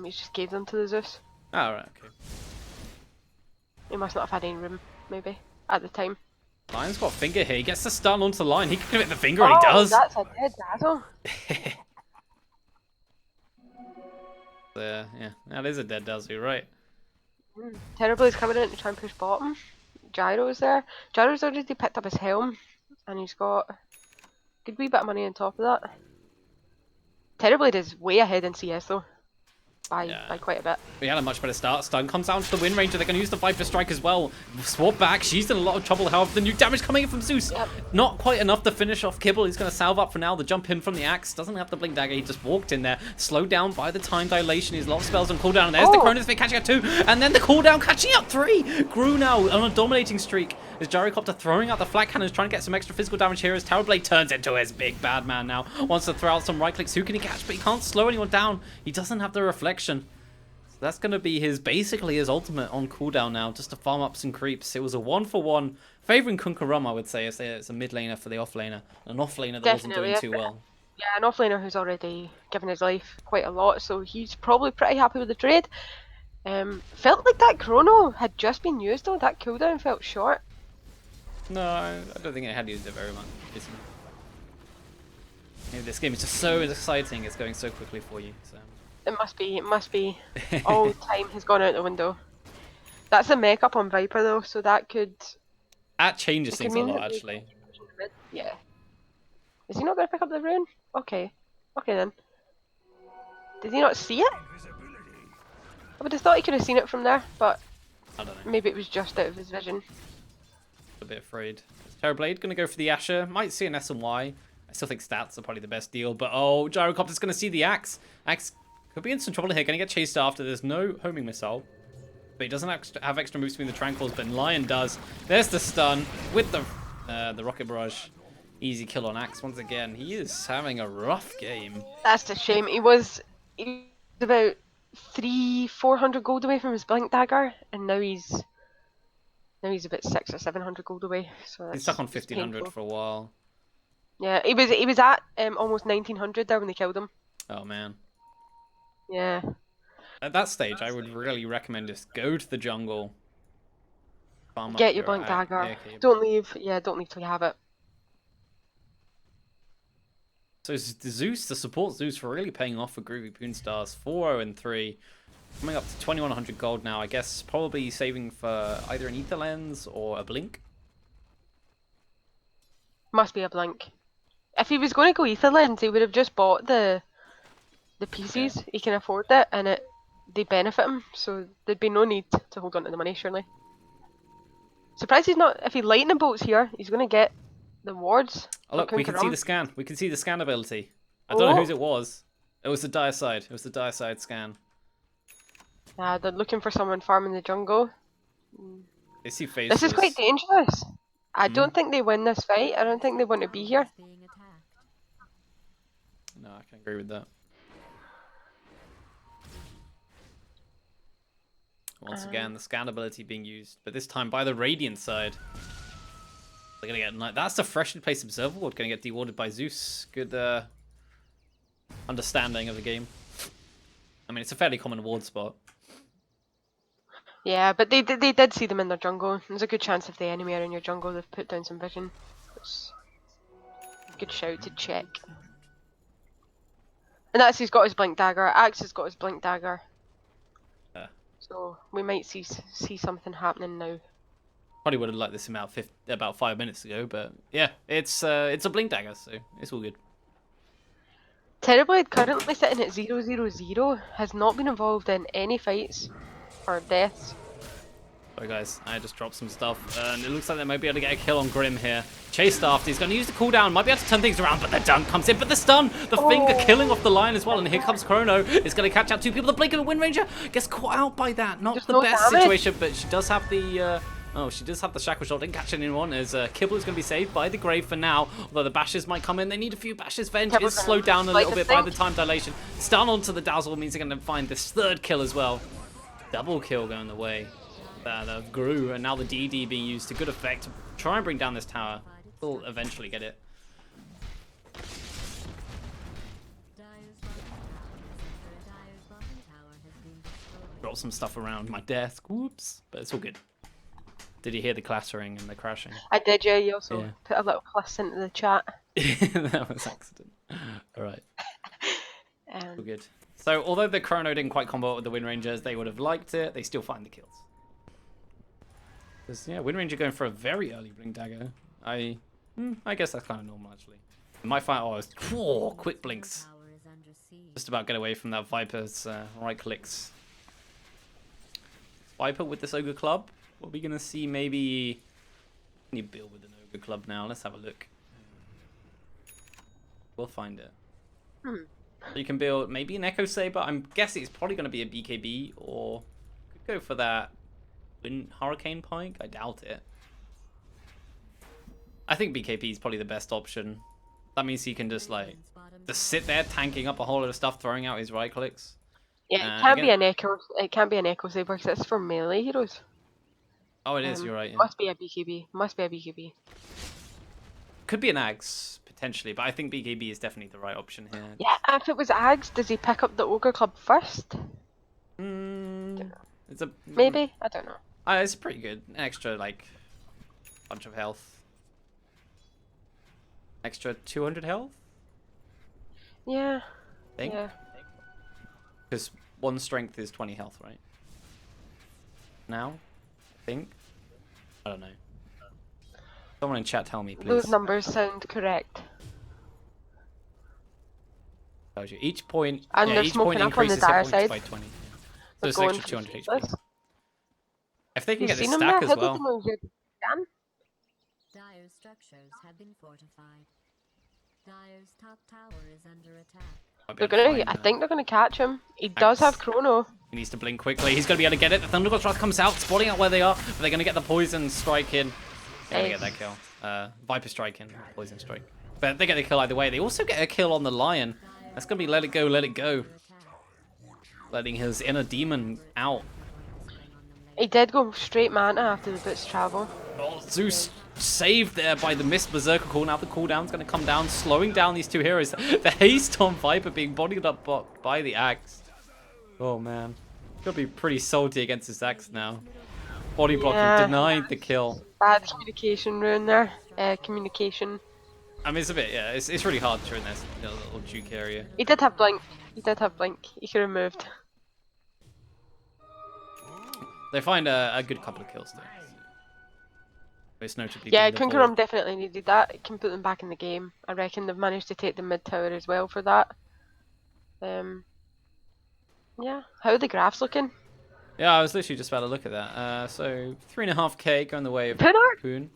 He just gave them to the Zeus. Oh, right, okay. He must not have had any room, maybe, at the time. Lion's got a finger here. He gets the stun onto the line. He can hit the finger, and he does. That's a dead Dazzle. Yeah, that is a dead Dazzle, right? Terrorblade's coming in to try and push bottom. Gyro's there. Gyro's already picked up his helm, and he's got a good wee bit of money on top of that. Terrorblade is way ahead in CS though. By quite a bit. We had a much better start. Stun comes out to the Wind Ranger. They're going to use the Viper Strike as well. Swap back. She's in a lot of trouble. However, the new damage coming in from Zeus. Yep. Not quite enough to finish off Kibble. He's going to salve up for now. The jump in from the Axe. Doesn't have the Blink Dagger. He just walked in there. Slowed down by the time dilation. He's a lot of spells on cooldown. And there's the Chronosphere catching up 2. And then the cooldown catching up 3. Grew now on a dominating streak. As Gyrocopter throwing out the flat cannons, trying to get some extra physical damage here as Terrorblade turns into his big bad man now. Wants to throw out some right clicks. Who can he catch? But he can't slow anyone down. He doesn't have the reflection. That's going to be basically his ultimate on cooldown now, just to farm up some creeps. It was a 1-for-1, favouring Kunkka Rum, I would say. It's a mid laner for the off laner. An off laner that wasn't doing too well. Yeah, an off laner who's already given his life quite a lot, so he's probably pretty happy with the trade. Felt like that chrono had just been used though, that cooldown felt short. No, I don't think it had used it very much. Maybe this game is just so exciting, it's going so quickly for you. So. It must be. All time has gone out the window. That's a mech up on Viper though, so that could... That changes things a lot, actually. Yeah. Is he not going to pick up the rune? Okay. Okay then. Did he not see it? I would have thought he could have seen it from there, but... I don't know. Maybe it was just out of his vision. A bit afraid. Terrorblade going to go for the Asher. Might see an S&Y. I still think stats are probably the best deal, but oh, Gyrocopter's going to see the Axe. Axe could be in some trouble here. Going to get chased after. There's no homing missile. But he doesn't have extra moves between the Tranquils, but Lion does. There's the stun with the Rocket Barrage. Easy kill on Axe once again. He is having a rough game. That's a shame. He was about 300-400 gold away from his Blink Dagger, and now he's about 600 or 700 gold away. So he's stuck on 1500 for a while. Yeah, he was at almost 1900 there when they killed him. Oh man. Yeah. At that stage, I would really recommend just go to the jungle. Get your Blink Dagger. Don't leave till you have it. So Zeus, the support Zeus, really paying off for Groovy Poonstars. 4-0-3. Coming up to 2100 gold now. I guess probably saving for either an Ether Lens or a Blink. Must be a Blink. If he was going to go Ether Lens, he would have just bought the pieces. Yeah. He can afford it, and they benefit him, so there'd be no need to hold on to the money, surely. Surprised he's not. If he lightning bolts here, he's going to get the wards. Oh, look, we can see the scan. We can see the scan ability. I don't know whose it was. It was the dire side. It was the dire side scan. They're looking for someone farming the jungle. They see faces. This is quite dangerous. I don't think they win this fight. I don't think they want to be here. No, I can agree with that. Once again, the scan ability being used, but this time by the Radiant side. They're gonna get that's the freshly placed observer ward gonna get dewarded by Zeus. Good understanding of the game. I mean, it's a fairly common ward spot. Yeah, but they did see them in their jungle. There's a good chance if the enemy are in your jungle, they've put down some vision. It's a good shout to check. And that's he's got his blink dagger. Axe has got his blink dagger. Yeah. So we might see something happening now. Probably would have liked this about 5 minutes ago, but yeah, it's a blink dagger, so it's all good. Terriblade currently sitting at 0-0-0, has not been involved in any fights or deaths. Sorry guys, I just dropped some stuff, and it looks like they might be able to get a kill on Grim here. Chased after, he's going to use the cooldown, might be able to turn things around, but the dunk comes in, but the stun, the finger killing off the line as well, and here comes Chrono. It's going to catch out two people, the blink of the Wind Ranger gets caught out by that. Not Just the no best damage. situation, but she does have the... she does have the shackle shot, didn't catch anyone, as Kibble is going to be saved by the grave for now, although the bashes might come in. They need a few bashes. Venge is slowed down a little bit by the time dilation. Stun onto the dazzle means they're going to find this third kill as well. Double kill going the way of Gru, and now the DD being used to good effect to try and bring down this tower. We'll eventually get it. Drop some stuff around my desk, whoops, but it's all good. Did you hear the clattering and the crashing? I did, yeah. You also put a little plus into the chat. That was accident. Alright. All good. So, although the Chrono didn't quite combo with the Wind Rangers, they would have liked it, they still find the kills. Because, yeah, Wind Ranger going for a very early Blink Dagger. I guess that's kind of normal, actually. They might find... quick blinks. Just about get away from that Viper's right clicks. Viper with this Ogre Club. What are we going to see? Maybe... Can you build with an Ogre Club now? Let's have a look. We'll find it. So you can build maybe an Echo Saber. I'm guessing it's probably going to be a BKB, or could go for that Hurricane Pike. I doubt it. I think BKB is probably the best option. That means he can just sit there tanking up a whole lot of stuff, throwing out his right clicks. Yeah, it can't be an echo. It can't be an Echo Saber because it's for melee heroes. Oh, it is. You're right. Yeah. Must be a BKB. Must be a BKB. Could be an Axe potentially, but I think BKB is definitely the right option here. Yeah, if it was Ags, does he pick up the Ogre Club first? It's a Maybe? I don't know. It's pretty good. An extra bunch of health. Extra 200 health. Yeah. I think. Yeah. Because one strength is 20 health, right? Now, I think. I don't know. Someone in chat tell me, please. Those numbers sound correct. Tells you each point. And they're each point smoking up on the increases hit dire points side. by 20. So They're it's going extra for 200 HP. useless. If they can You get this seen them stack there? as How well. good was your scan? Dire's structures have been fortified. Dire's top tower is under attack. Might be They're able to gonna. find I that. think they're gonna catch him. He does have Chrono. He needs to blink quickly. He's going to be able to get it. The Thunderbolt's Wrath comes out, spotting out where they are. But they're going to get the Poison Strike in. They're going to get that kill. Viper Strike in. Poison Strike. But they get the kill either way. They also get a kill on the Lion. That's going to be let it go, let it go. Letting his inner demon out. He did go straight mana after the boots travel. Oh, Zeus saved there by the missed Berserker call. Now the cooldown's going to come down, slowing down these two heroes. The haste on Viper being bodied up by the axe. Oh man. Gonna be pretty salty against his axe now. Body blocking denied the kill. Bad communication rune there. Communication. I mean, it's a bit, yeah, it's really hard during this little juke area. He did have blink. He did have blink. He could have moved. They find a good couple of kills though. Most notably Yeah, being the Kunkka definitely needed that. It can put them back in the game. I reckon they've managed to take the mid tower as well for that. Yeah. How are the graphs looking? Yeah, I was literally just about to look at that. So 3.5k going the way of Poon aren't. Poon.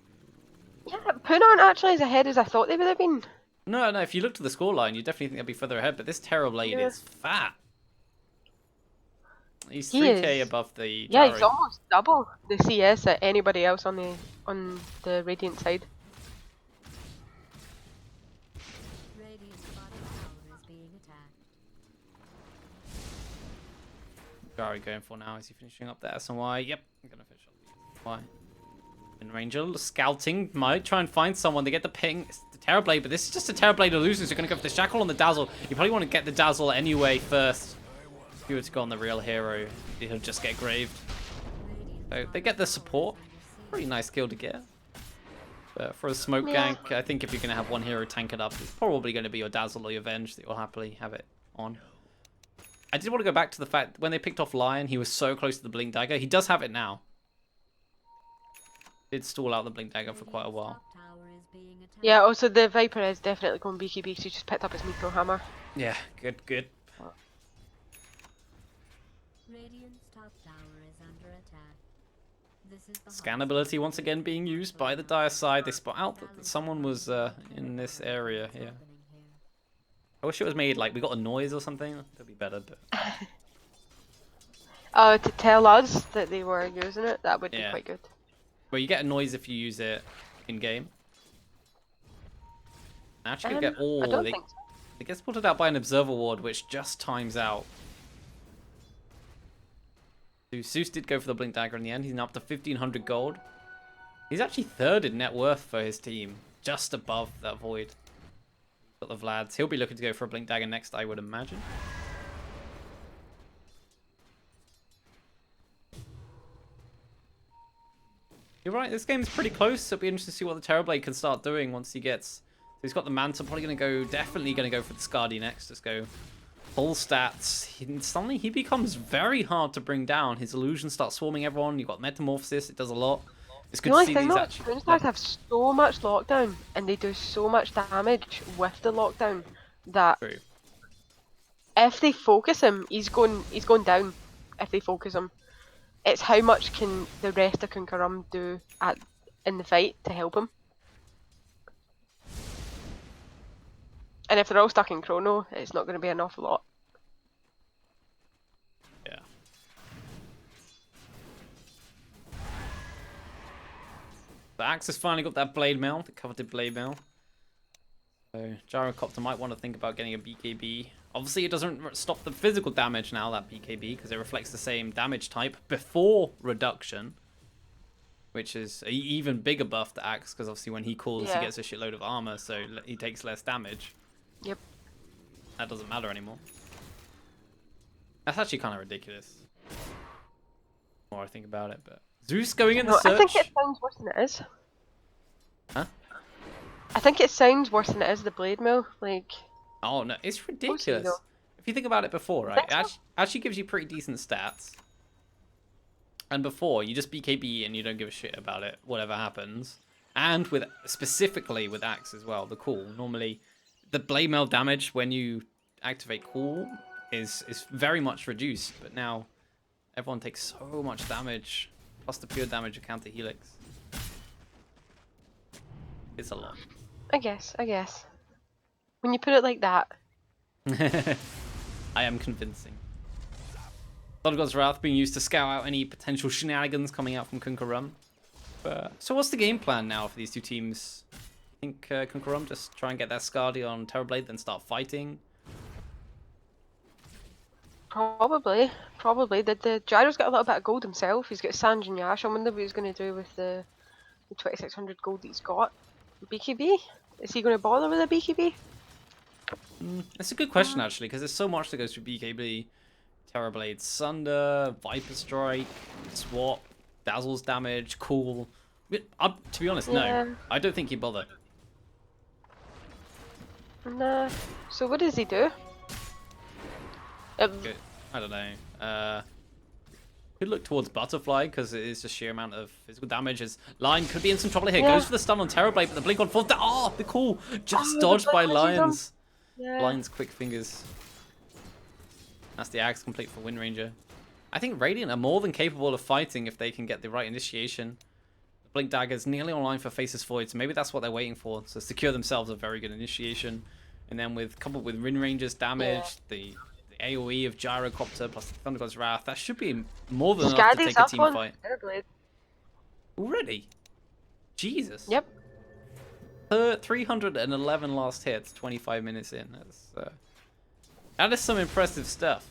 Yeah, Poon aren't actually as ahead as I thought they would have been. No, if you look to the scoreline, you definitely think they'd be further ahead. But this Terrorblade is fat. He's 3k above the. Yeah, he's almost double the CS at anybody else on the Radiant side. Radiant's bottom tower is being attacked. Jari going for now? Is he finishing up the SNY? Yep, I'm gonna finish up the SNY. And Ranger scouting, might try and find someone. They get the ping. It's the Terrorblade, but this is just a Terrorblade illusion. So you're gonna go for the Shackle on the Dazzle. You probably want to get the Dazzle anyway first. If you were to go on the real hero, he'll just get graved. So they get the support. Pretty nice skill to get. But for a smoke gank, I think if you're gonna have one hero tank it up, it's probably gonna be your Dazzle or your Venge that you'll happily have it on. I did want to go back to the fact when they picked off Lion, he was so close to the Blink Dagger. He does have it now. Did stall out the Blink Dagger for quite a while. Yeah, also the Viper is definitely going BKB because he just picked up his Micro Hammer. Yeah, good, good. Radiant's top tower is under attack. This is the Scan ability once again being used by the Dire side. They spot out that someone was in this area here. I wish it was made like we got a noise or something. That'd be better, but To tell us that they were using it, that would be quite good. well, you get a noise if you use it in game. Actually, get all. I don't think so. It gets spotted out by an Observer Ward, which just times out. So Zeus did go for the Blink Dagger in the end. He's now up to 1,500 gold. He's actually third in net worth for his team, just above that Void. Got the Vlads. He'll be looking to go for a Blink Dagger next, I would imagine. You're right, this game's pretty close. It'll be interesting to see what the Terrorblade can start doing once he gets... So he's got the Manta, probably going to go... Definitely going to go for the Skadi next. Just go full stats. Suddenly he becomes very hard to bring down. His illusion starts swarming everyone. You've got Metamorphosis. It does a lot. It's good to see these actually... Poonstars have so much lockdown and they do so much damage with the lockdown that True. if they focus him, he's going down. If they focus him, it's how much can the rest of Kunkka do in the fight to help him. And if they're all stuck in Chrono, it's not going to be an awful lot. Yeah. The Axe has finally got that Blade Mail, the coveted Blade Mail. So Gyrocopter might want to think about getting a BKB. Obviously it doesn't stop the physical damage now, that BKB, because it reflects the same damage type before reduction. Which is an even bigger buff to Axe, because obviously when he calls he gets a shitload of armor, so he takes less damage. Yep. That doesn't matter anymore. That's actually kind of ridiculous. The more I think about it, but... Zeus going in the search. I think it sounds worse than it is. Huh? I think it sounds worse than it is, the Blade Mill. Like... Oh no, it's ridiculous. If you think about it before, right? It actually gives you pretty decent stats. And before, you just BKB and you don't give a shit about it, whatever happens. And with specifically with Axe as well, the cool. Normally, the Blade Mail damage when you activate cool is very much reduced. But now, everyone takes so much damage. Plus the pure damage of Counter Helix. It's a lot. I guess. When you put it like that. I am convincing. Blood God's Wrath being used to scout out any potential shenanigans coming out from Kunkka. So what's the game plan now for these two teams? I think Kunkka just try and get that Skadi on Terrorblade, then start fighting? Probably. The Gyro's got a little bit of gold himself. He's got Sanj and Yash. I wonder what he's going to do with the 2,600 gold that he's got. BKB? Is he going to bother with a BKB? That's a good question, actually, because there's so much that goes through BKB. Terrorblade Sunder, Viper Strike, Swap, Dazzle's damage, Cool. To be honest, no. I don't think he'd bother. Nah. So what does he do? Good. I don't know. Could look towards Butterfly, because it is just sheer amount of physical damage. His Lion could be in some trouble here. Goes for the stun on Terrorblade, but the blink on falls down. Oh, the Cool! Just dodged by Lions. Lion's quick fingers. That's the Axe complete for Wind Ranger. I think Radiant are more than capable of fighting if they can get the right initiation. The Blink Dagger's nearly online for Faceless Void, so maybe that's what they're waiting for. So secure themselves a very good initiation. And then coupled with Wind Ranger's damage, the AoE of Gyrocopter plus the Thunder God's Wrath, that should be more than enough to take a team fight. Already? Jesus. Yep. 311 last hits, 25 minutes in. That is some impressive stuff.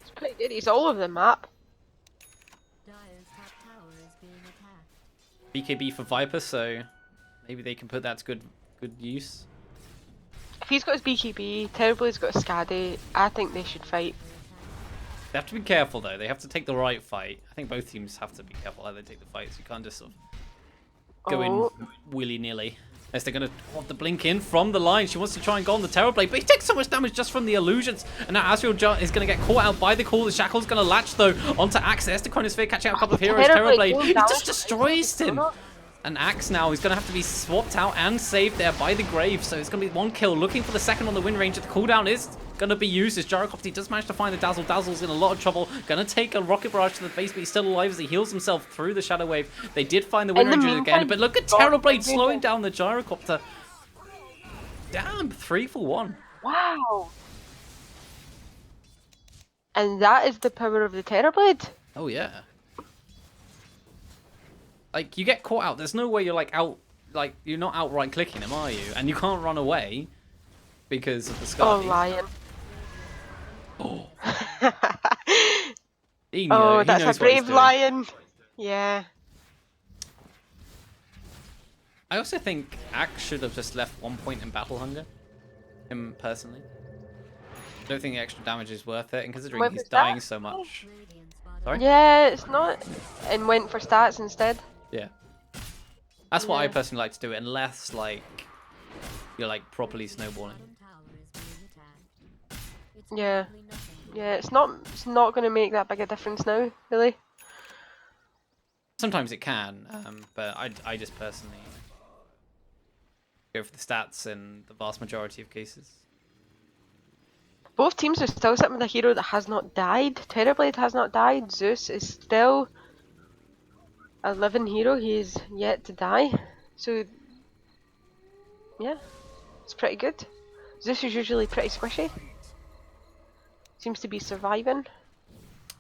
It's pretty good. He's all over the map. Dire's top tower is being attacked. BKB for Viper, so maybe they can put that to good use. If he's got his BKB, Terribly's got a Scadi, I think they should fight. They have to be careful though. They have to take the right fight. I think both teams have to be careful how they take the fights. You can't just sort of go in willy-nilly. Unless they're going to want the blink in from the line. She wants to try and go on the Terrorblade, but he takes so much damage just from the illusions. And now Azrael is going to get caught out by the call. The Shackle's going to latch though onto Axe. There's the Chronosphere catching out a couple of heroes. Terrorblade, he just destroys him. And Axe now is going to have to be swapped out and saved there by the Grave. So it's going to be one kill. Looking for the second on the Wind Ranger. The cooldown is going to be used as Gyrocopter does manage to find the Dazzle. Dazzle's in a lot of trouble. Going to take a Rocket Barrage to the face, but he's still alive as he heals himself through the Shadow Wave. They did find the Wind Ranger again, but look at Terrorblade slowing down the Gyrocopter. Damn, 3 for 1. Wow. And that is the power of the Terrorblade. Oh yeah. Like, you get caught out. There's no way you're you're not outright clicking him, are you? And you can't run away because of the Scotty. Oh, Lion. Oh. That's a brave lion. Yeah. I also think Axe should have just left 1 point in Battle Hunger. Him personally. I don't think the extra damage is worth it, and considering he's dying so much. Sorry? Yeah, it's not. And went for stats instead. Yeah. That's what I personally like to do, unless you're properly snowballing. Yeah. Yeah, it's not going to make that big a difference now, really. Sometimes it can, but I just personally go for the stats in the vast majority of cases. Both teams are still sitting with a hero that has not died. Terrorblade has not died. Zeus is still a living hero. He is yet to die. So, yeah, it's pretty good. Zeus is usually pretty squishy. Seems to be surviving.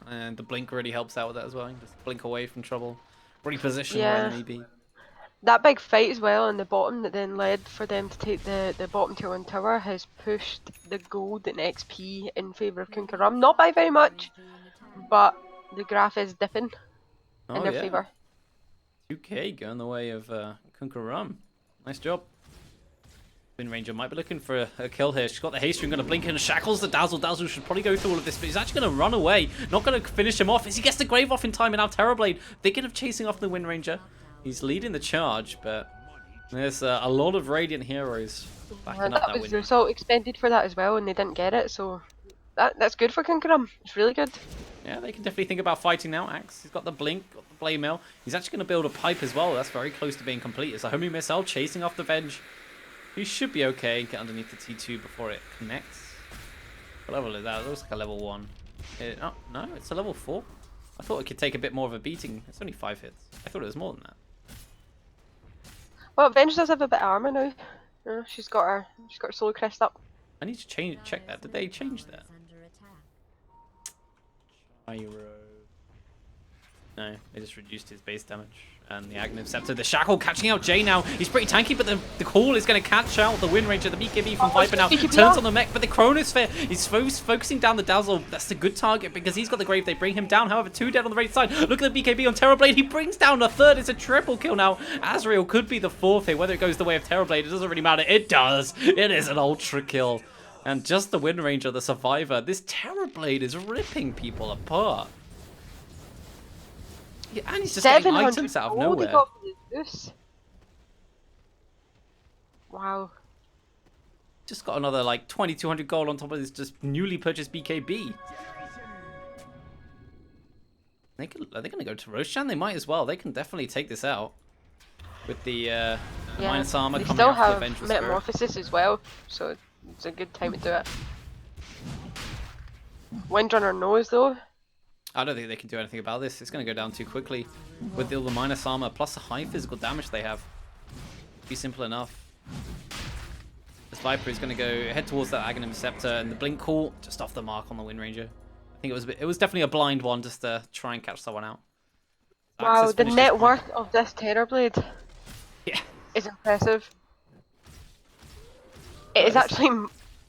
And the blink really helps out with that as well. You just blink away from trouble. Reposition where enemy be. That big fight as well on the bottom that then led for them to take the bottom tier 1 tower has pushed the gold and XP in favour of Kunkka. Not by very much, but the graph is dipping in their favour. 2k going the way of Kunkka. Nice job. Wind Ranger might be looking for a kill here. She's got the haste ring, going to blink in, shackles the Dazzle. Dazzle should probably go through all of this, but he's actually going to run away. Not going to finish him off as he gets the Grave off in time, and now Terrorblade thinking of chasing off the Wind Ranger. He's leading the charge, but there's a lot of Radiant heroes backing up that was the result expended for that as well, and they didn't get it, so that's good for Kunkka. It's really good. Yeah, they can definitely think about fighting now. Axe, he's got the blink, got the blade mail. He's actually going to build a pipe as well. That's very close to being complete. It's a homing missile chasing off the Venge. He should be okay. Get underneath the T2 before it connects. What level is that? It looks like a level 1. Oh, no, it's a level 4. I thought it could take a bit more of a beating. It's only 5 hits. I thought it was more than that. Well, Venge does have a bit of armor now. She's got her solar crest up. I need to check that. Did they change that? Gyro. No, they just reduced his base damage. And the Aghanim Scepter, the Shackle catching out Jay now. He's pretty tanky, but the call is going to catch out the Wind Ranger. The BKB from Viper now turns on the mech, but the Chronosphere is focusing down the Dazzle. That's a good target because he's got the Grave. They bring him down. However, 2 dead on the right side. Look at the BKB on Terrorblade. He brings down a 3rd. It's a triple kill now. Azrael could be the 4th here. Whether it goes the way of Terrorblade, it doesn't really matter. It does. It is an ultra kill. And just the Wind Ranger, the survivor. This Terrorblade is ripping people apart. Yeah, and he's just getting items out of nowhere. Wow. Just got another 2200 gold on top of this just newly purchased BKB. Are they going to go to Roshan? They might as well. They can definitely take this out. With the minus armor coming out the Vengeful Spirit. They still have Metamorphosis as well, so it's a good time to do it. Windrunner knows though. I don't think they can do anything about this. It's going to go down too quickly. With all the minus armor plus the high physical damage they have. Be simple enough. This Viper is going to go head towards that Aghanim Scepter, and the Blink Call just off the mark on the Wind Ranger. I think it was definitely a blind one just to try and catch someone out. Wow, the net worth of this Terrorblade is impressive. It is actually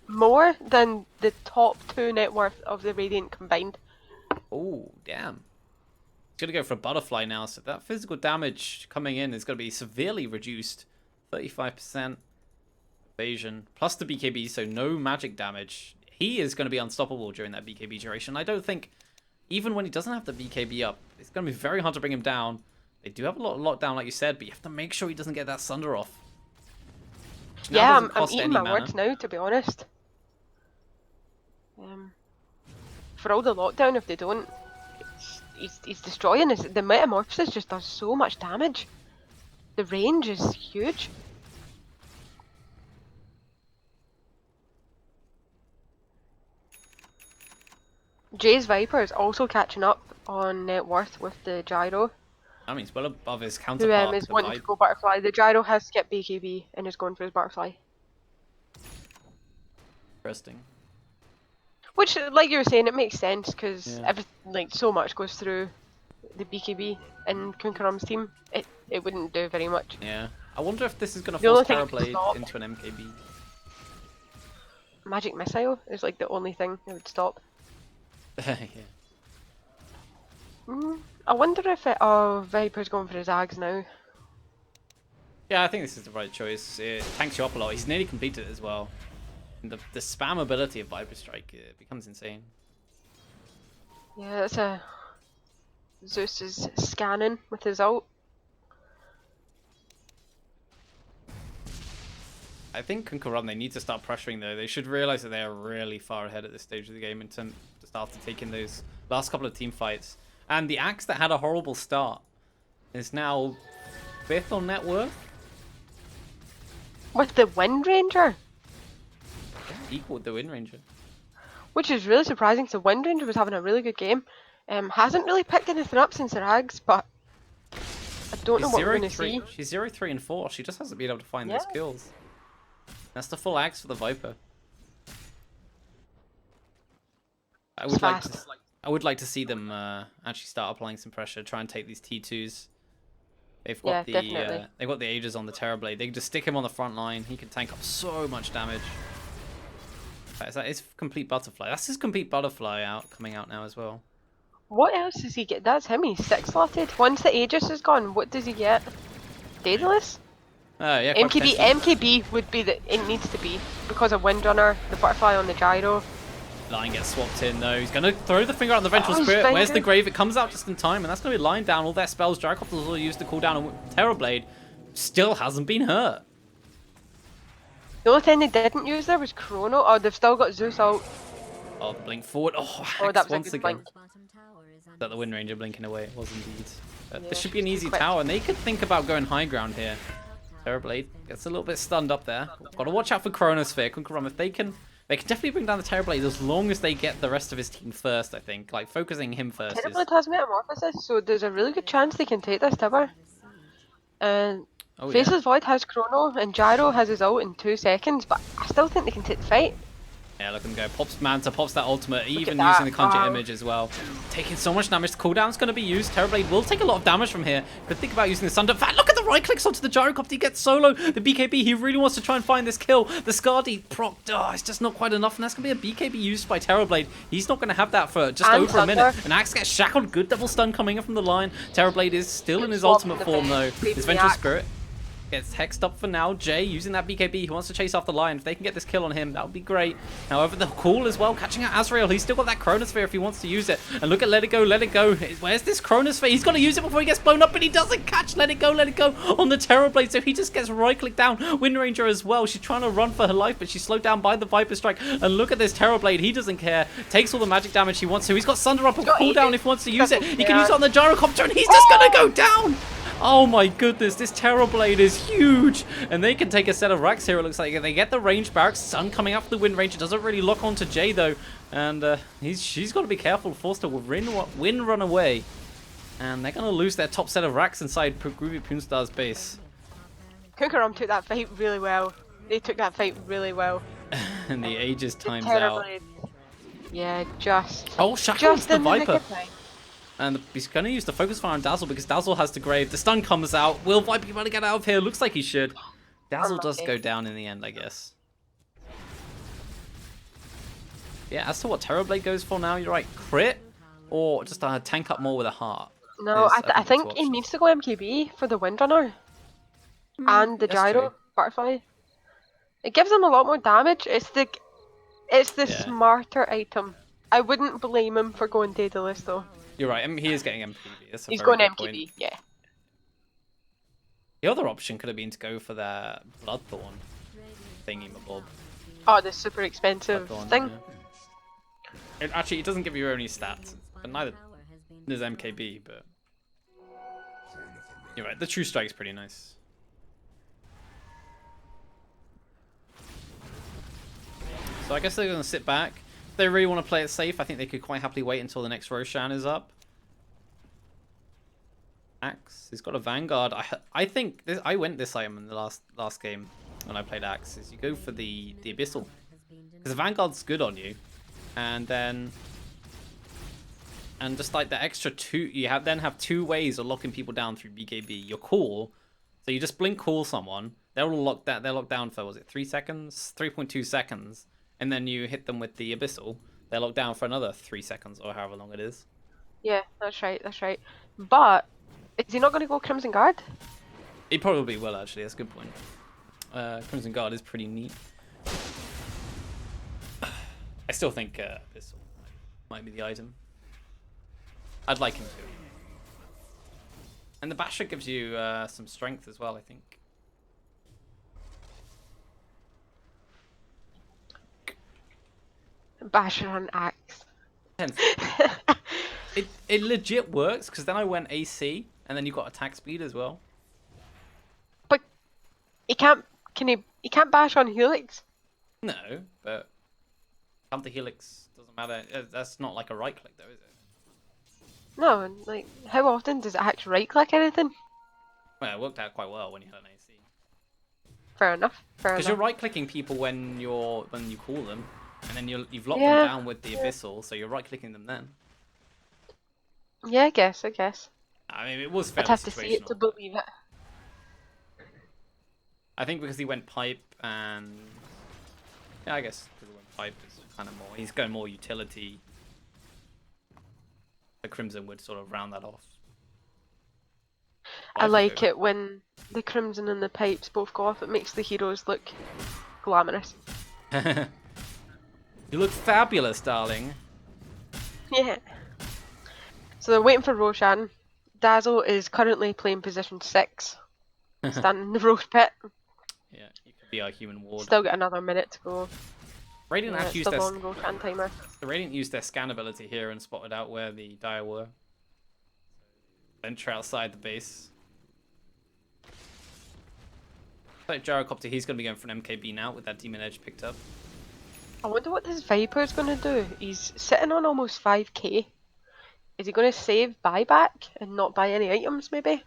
more than the top 2 net worth of the Radiant combined. Oh, damn. He's going to go for a butterfly now, so that physical damage coming in is going to be severely reduced. 35% evasion, plus the BKB, so no magic damage. He is going to be unstoppable during that BKB duration. I don't think, even when he doesn't have the BKB up, it's going to be very hard to bring him down. They do have a lot of lockdown, like you said, but you have to make sure he doesn't get that Sunder off. Yeah, I'm eating my words now, to be honest. For all the lockdown, if they don't, he's destroying us. The Metamorphosis just does so much damage. The range is huge. Jay's Viper is also catching up on net worth with the Gyro. That means well above his Who counterpart. is wanting to go Butterfly. The Gyro has skipped BKB and is going for his Butterfly. Interesting. Which, like you were saying, it makes sense because Yeah. so much goes through the BKB in Kunkarum's team. It wouldn't do very much. Yeah. I wonder if this is going to The only force thing it could Terrorblade stop- into an MKB. Magic Missile is like the only thing that would stop. Yeah. I wonder if Viper's going for his Ags now. Yeah, I think this is the right choice. It tanks you up a lot. He's nearly completed it as well. And the spam ability of Viper Strike becomes insane. Yeah, that's a... Zeus is scanning with his ult. I think Kunkka they need to start pressuring though. They should realize that they are really far ahead at this stage of the game in terms just after taking those last couple of team fights. And the Axe that had a horrible start is now 5th on net worth. With the Wind Ranger. Equal with the Wind Ranger. Which is really surprising, so Wind Ranger was having a really good game. Hasn't really picked anything up since her Ags, but I don't know what we're going to see. She's 0, 3, and 4. She just hasn't been able to find those Yeah. kills. That's the full Axe for the Viper. I would like to see them actually start applying some pressure, try and take these T2s. They've got definitely. they've got the Aegis on the Terrorblade. They can just stick him on the front line. He can tank up so much damage. That is complete butterfly. That's his complete butterfly coming out now as well. What else does he get? That's him, he's 6-slotted. Once the Aegis is gone, what does he get? Daedalus? Yeah, quite MKB, potentially. MKB would be it needs to be because of Windrunner, the butterfly on the gyro. Line gets swapped in though. He's gonna throw the finger out on the Vengeful Oh, Spirit. finger. Where's the grave? It comes out just in time, and that's gonna be lying down all their spells. Gyrocopter's all used to cool down, and Terrorblade still hasn't been hurt. The only thing they didn't use there was Chrono. Oh, they've still got Zeus out. Oh, the blink forward. Oh, Oh, Hex that was a once good again. blink. Bottom tower is That the Wind Ranger blinking away. It was indeed. Yeah, This should be an she's easy quick. tower, and they could think about going high ground here. Terrorblade gets a little bit stunned up there. Got to watch out for Chronosphere. Kunkka if they can definitely bring down the Terrorblade as long as they get the rest of his team first. I think like focusing him first is. Terrorblade has Metamorphosis, so there's a really good chance they can take this tower. And Oh, Faceless Void has Chrono, and Gyro has his ult in 2 seconds, but I still think they can take the fight. Yeah, look at him go. Pops Manta, pops that ultimate, even that. using the Conjure Wow. image as well. Taking so much damage. The cooldown's going to be used. Terrorblade will take a lot of damage from here. But think about using the Sunder. In fact, look at the right clicks onto the Gyrocopter. He gets solo. The BKB, he really wants to try and find this kill. The Scardy proc, it's just not quite enough. And that's going to be a BKB used by Terrorblade. He's not going to have that for just And over a minute. Sunder. And Axe gets shackled. Good double stun coming in from the line. Terrorblade is still in his Swap ultimate the form, though. best. Leave His the Vengeful Axe. Spirit gets hexed up for now. Jay using that BKB. He wants to chase after Lion. If they can get this kill on him, that would be great. However, the cool as well, catching out Azrael. He's still got that Chronosphere if he wants to use it. And look at Let It Go, Let It Go. Where's this Chronosphere? He's got to use it before he gets blown up, but he doesn't catch Let It Go on the Terrorblade. So he just gets right-click down. Wind Ranger as well. She's trying to run for her life, but she's slowed down by the Viper Strike. And look at this Terrorblade. He doesn't care. Takes all the magic damage he wants to. He's got Sunder up and got cooldown Aegis. if he wants to use it. Doesn't He can use it care. on the Gyrocopter, and he's just going to go down. Oh my goodness, this Terrorblade is huge! And they can take a set of racks here, it looks like. They get the range barracks. Sun coming up for the Wind Ranger. Doesn't really lock onto Jay, though. And she's got to be careful, forced to win run away. And they're going to lose their top set of racks inside Groovy Poonstars base. Kunkarum took that fight really well. They took that fight really well. And the Aegis times out. Terrorblade. Yeah, just. Oh, Shackle onto Just the in the nick Viper. of time. And he's going to use the Focus Fire on Dazzle because Dazzle has the grave. The stun comes out. Will Viper be able to get out of here? Looks like he should. Dazzle does Unlucky. go down in the end, I guess. Yeah, as to what Terrorblade goes for now, you're right. Crit. or just tank up more with a heart. No, is, I the think two he options. needs to go MKB for the Windrunner and the That's Gyro true. Butterfly. It gives him a lot more damage. It's the Yeah. smarter item. I wouldn't blame him for going Daedalus though. You're right. He is getting MPV. That's a He's very going good point. MKB, yeah. The other option could have been to go for that Bloodthorn thingy, mabob. Oh, the super expensive Bloodthorn, thing. yeah. Actually, it doesn't give you any stats, but neither does MKB. But you're right. The True Strike's pretty nice. So I guess they're going to sit back. If they really want to play it safe, I think they could quite happily wait until the next Roshan is up. Axe, he's got a Vanguard. I think I went this item in the last game when I played Axe. Is you go for the Abyssal, because the Vanguard's good on you, and just like the extra two, you then have 2 ways of locking people down through BKB. Your call, so you just blink call someone. They're locked down for, was it 3 seconds, 3.2 seconds, and then you hit them with the Abyssal. They're locked down for another 3 seconds or however long it is. Yeah, that's right, that's right. But is he not going to go Crimson Guard? He probably will, actually. That's a good point. Crimson Guard is pretty neat. I still think Abyssal might be the item. I'd like him to. And the Basher gives you some strength as well, I think. Basher on Axe. It legit works, because then I went AC, and then you got attack speed as well. But he can't. He can't bash on Helix. No, but come to Helix doesn't matter. That's not like a right click though, is it? No, and like how often does Axe right click anything? Well, it worked out quite well when you had an AC. Fair enough. Fair Because enough. you're right clicking people when you call them, and then you've locked Yeah. them down with the Abyssal, so you're right clicking them then. Yeah, I guess. I mean, it was I'd fairly have to see it to situational, but believe it. I think because he went pipe and yeah, I guess because he went pipe is kind of more. He's going more utility. The Crimson would sort of round that off. I like it when the Crimson and the Pipes both go off. It makes the heroes look glamorous. You look fabulous, darling. Yeah. So they're waiting for Roshan. Dazzle is currently playing position 6. Standing in the roast pit. Yeah, you could be our human ward. Still got another minute to go. Radiant Yeah, actually it's used the their long Roshan timer. the Radiant used their scan ability here and spotted out where the Dire were. Venture outside the base. Like Gyrocopter, he's going to be going for an MKB now with that Demon Edge picked up. I wonder what this Viper's going to do. He's sitting on almost 5k. Is he going to save buyback and not buy any items maybe?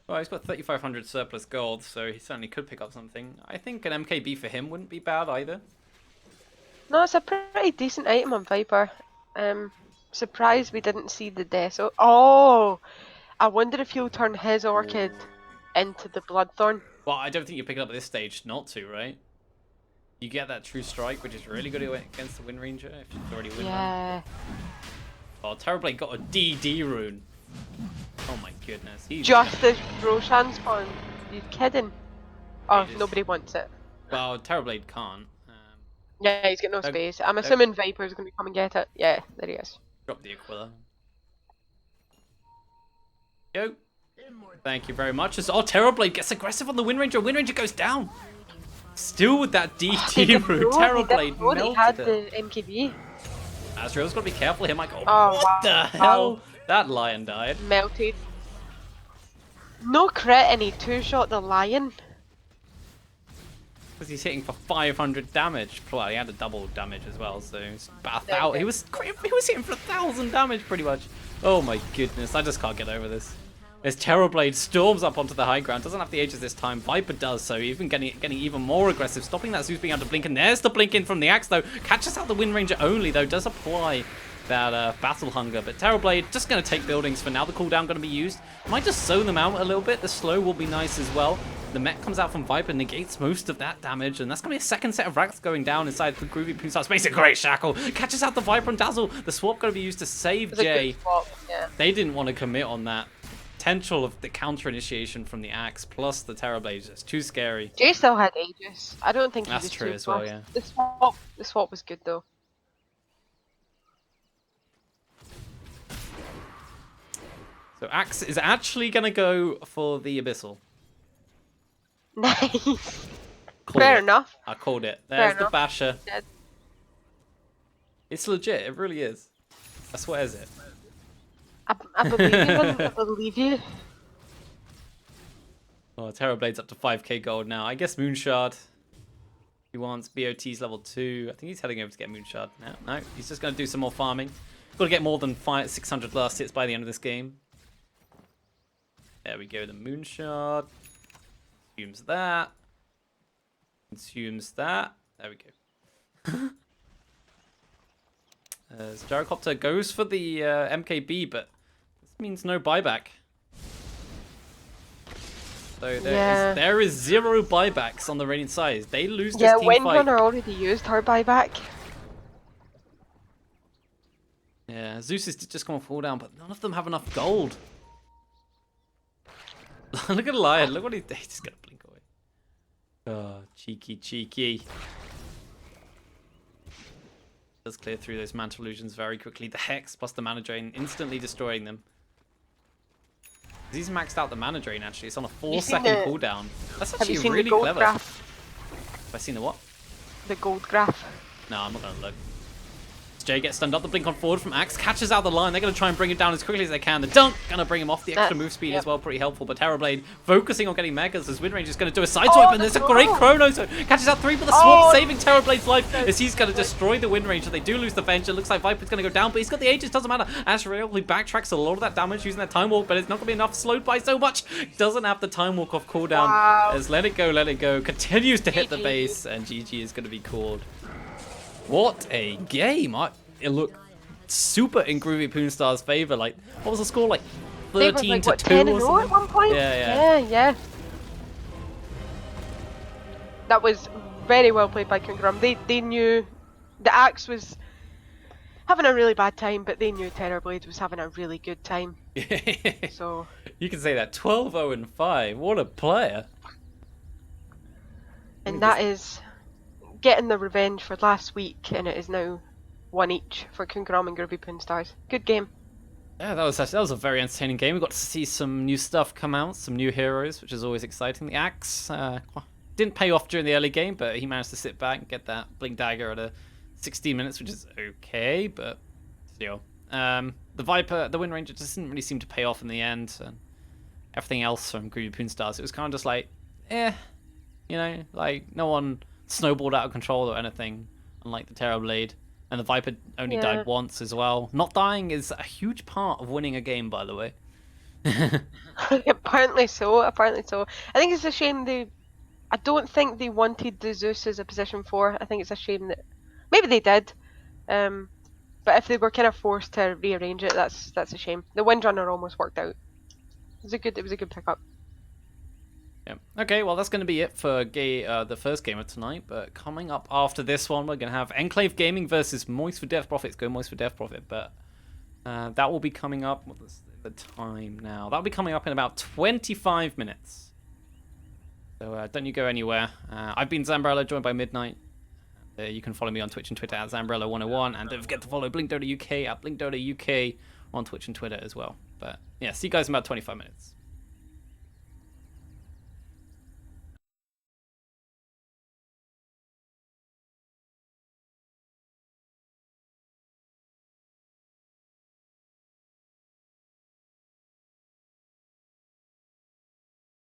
Well, he's got 3,500 surplus gold, so he certainly could pick up something. I think an MKB for him wouldn't be bad either. No, it's a pretty decent item on Viper. Surprised we didn't see the Deso. Oh! I wonder if he'll turn his Orchid into the Bloodthorn. Well, I don't think you pick it up at this stage not to, right? You get that True Strike, which is really good against the Wind Ranger if you've already win run. Yeah. Oh, Terrorblade got a DD rune. Oh my goodness. He's Just as Roshan spawned. You kidding? Oh, just- nobody wants it. Well, Terrorblade can't. Yeah, he's got no Don't- space. I'm don't- assuming Viper's going to come and get it. Yeah, there he is. Drop the Aquila. Yo. Thank you very much. Oh, Terrorblade gets aggressive on the Wind Ranger. Wind Ranger goes down. Still with that He DT didn't rune. know- he Terrorblade didn't know that he had melted it. the MKB. Azrael's got to be careful here. Like, Oh, what wow. the hell? That lion died. Melted. No crit and he two-shot the lion. Because he's hitting for 500 damage. Well, he had a double damage as well, so it's about he was hitting for 1,000 damage pretty much. Oh my goodness, I just can't get over this. As Terrorblade storms up onto the high ground, doesn't have the Aegis this time. Viper does, so even getting even more aggressive, stopping that Zeus being able to blink. And there's the blink in from the Axe though. Catches out the Wind Ranger only though, does apply that battle hunger. But Terrorblade just going to take buildings for now. The cooldown going to be used. Might just sow them out a little bit. The slow will be nice as well. The mech comes out from Viper, negates most of that damage, and that's going to be a second set of racks going down inside the Groovy Poonstars. Makes a great shackle. Catches out the Viper and Dazzle. The swap going to be used to save It's a Jay. good swap, yeah. They didn't want to commit on that. Potential of the counter initiation from the axe plus the Terrorblade is too scary. Jay still had Aegis. I don't think he That's was true too as well, fast. yeah. The swap was good though. So Axe is actually going to go for the Abyssal. Nice. Called Fair it. enough. I called it. Fair There's the enough. basher. Yeah. It's legit. It really is. I swear is it. I believe you, man. I believe you. Oh, Terrorblade's up to 5k gold now. I guess Moonshard. He wants BOT's level 2. I think he's heading over to get Moonshard now. No, he's just going to do some more farming. Got to get more than 600 last hits by the end of this game. There we go, the Moonshard. Consumes that. Consumes that. There we go. Gyrocopter goes for the MKB, but this means no buyback. So there is 0 buybacks on the Radiant side. They lose this team fight. Windrunner already used her buyback. Yeah, Zeus is just going to fall down, but none of them have enough gold. Look at Lion. Look what he's just going to blink away. Oh, cheeky, cheeky. Does clear through those Mantle Illusions very quickly. The Hex plus the Mana Drain instantly destroying them. He's maxed out the Mana Drain actually. It's on a 4-second cooldown. That's Have you actually seen really the gold clever. graph? Have I seen the what? The gold graph. No, I'm not going to look. Jay gets stunned up. The blink on forward from Axe catches out the line. They're going to try and bring him down as quickly as they can. The dunk going to bring him off. The extra move speed as well, pretty helpful. But Terrorblade focusing on getting megas as Windrange is going to do a sideswipe, and there's a great chrono. So catches out 3 with the swap, saving Terrorblade's life as he's going to destroy the Windrange. So they do lose the Venge. It looks like Viper's going to go down, but he's got the Aegis. Doesn't matter. Ashrael, he backtracks a lot of that damage using that Time Walk, but it's not going to be enough. Slowed by so much. Doesn't have the Time Walk off cooldown. Wow. As let it go. Continues to hit the GG. base, and GG is going to be called. What a game! It looked super in Groovy Poonstars' favor. Like, what was the score? Like 13 to 2 10 or at something? one point? Yeah. That was very well played by Kunkka. They knew the Axe was having a really bad time, but they knew Terrorblade was having a really good time. So you can say that 12-0-5. What a player! and that is getting the revenge for last week, and it is now 1 each for Kunkka and Groovy Poonstars. Good game. Yeah, that was a very entertaining game. We got to see some new stuff come out, some new heroes, which is always exciting. The Axe didn't pay off during the early game, but he managed to sit back and get that Blink Dagger at 16 minutes, which is okay, but still. The Viper, the Wind Ranger, just didn't really seem to pay off in the end. And everything else from Groovy Poonstars, it was kind of just like, like no one snowballed out of control or anything, unlike the Terrorblade. And the Viper only died once as well. Not dying is a huge part of winning a game, by the way. Apparently so. I think it's a shame I don't think they wanted the Zeus as a position 4. I think it's a shame that maybe they did. But if they were kind of forced to rearrange it, that's a shame. The Windrunner almost worked out. It was a good pickup. Yeah. Okay, well, that's going to be it for the first game of tonight. But coming up after this one, we're going to have Enclave Gaming versus Moist for Death Profit. It's go Moist for Death Profit, but that will be coming up. What's the time now? That'll be coming up in about 25 minutes. So don't you go anywhere. I've been Zambrella, joined by Midnight. You can follow me on Twitch and Twitter at Zambrella101, and don't forget to follow BlinkDOTA UK at BlinkDOTA UK on Twitch and Twitter as well. But yeah, see you guys in about 25 minutes.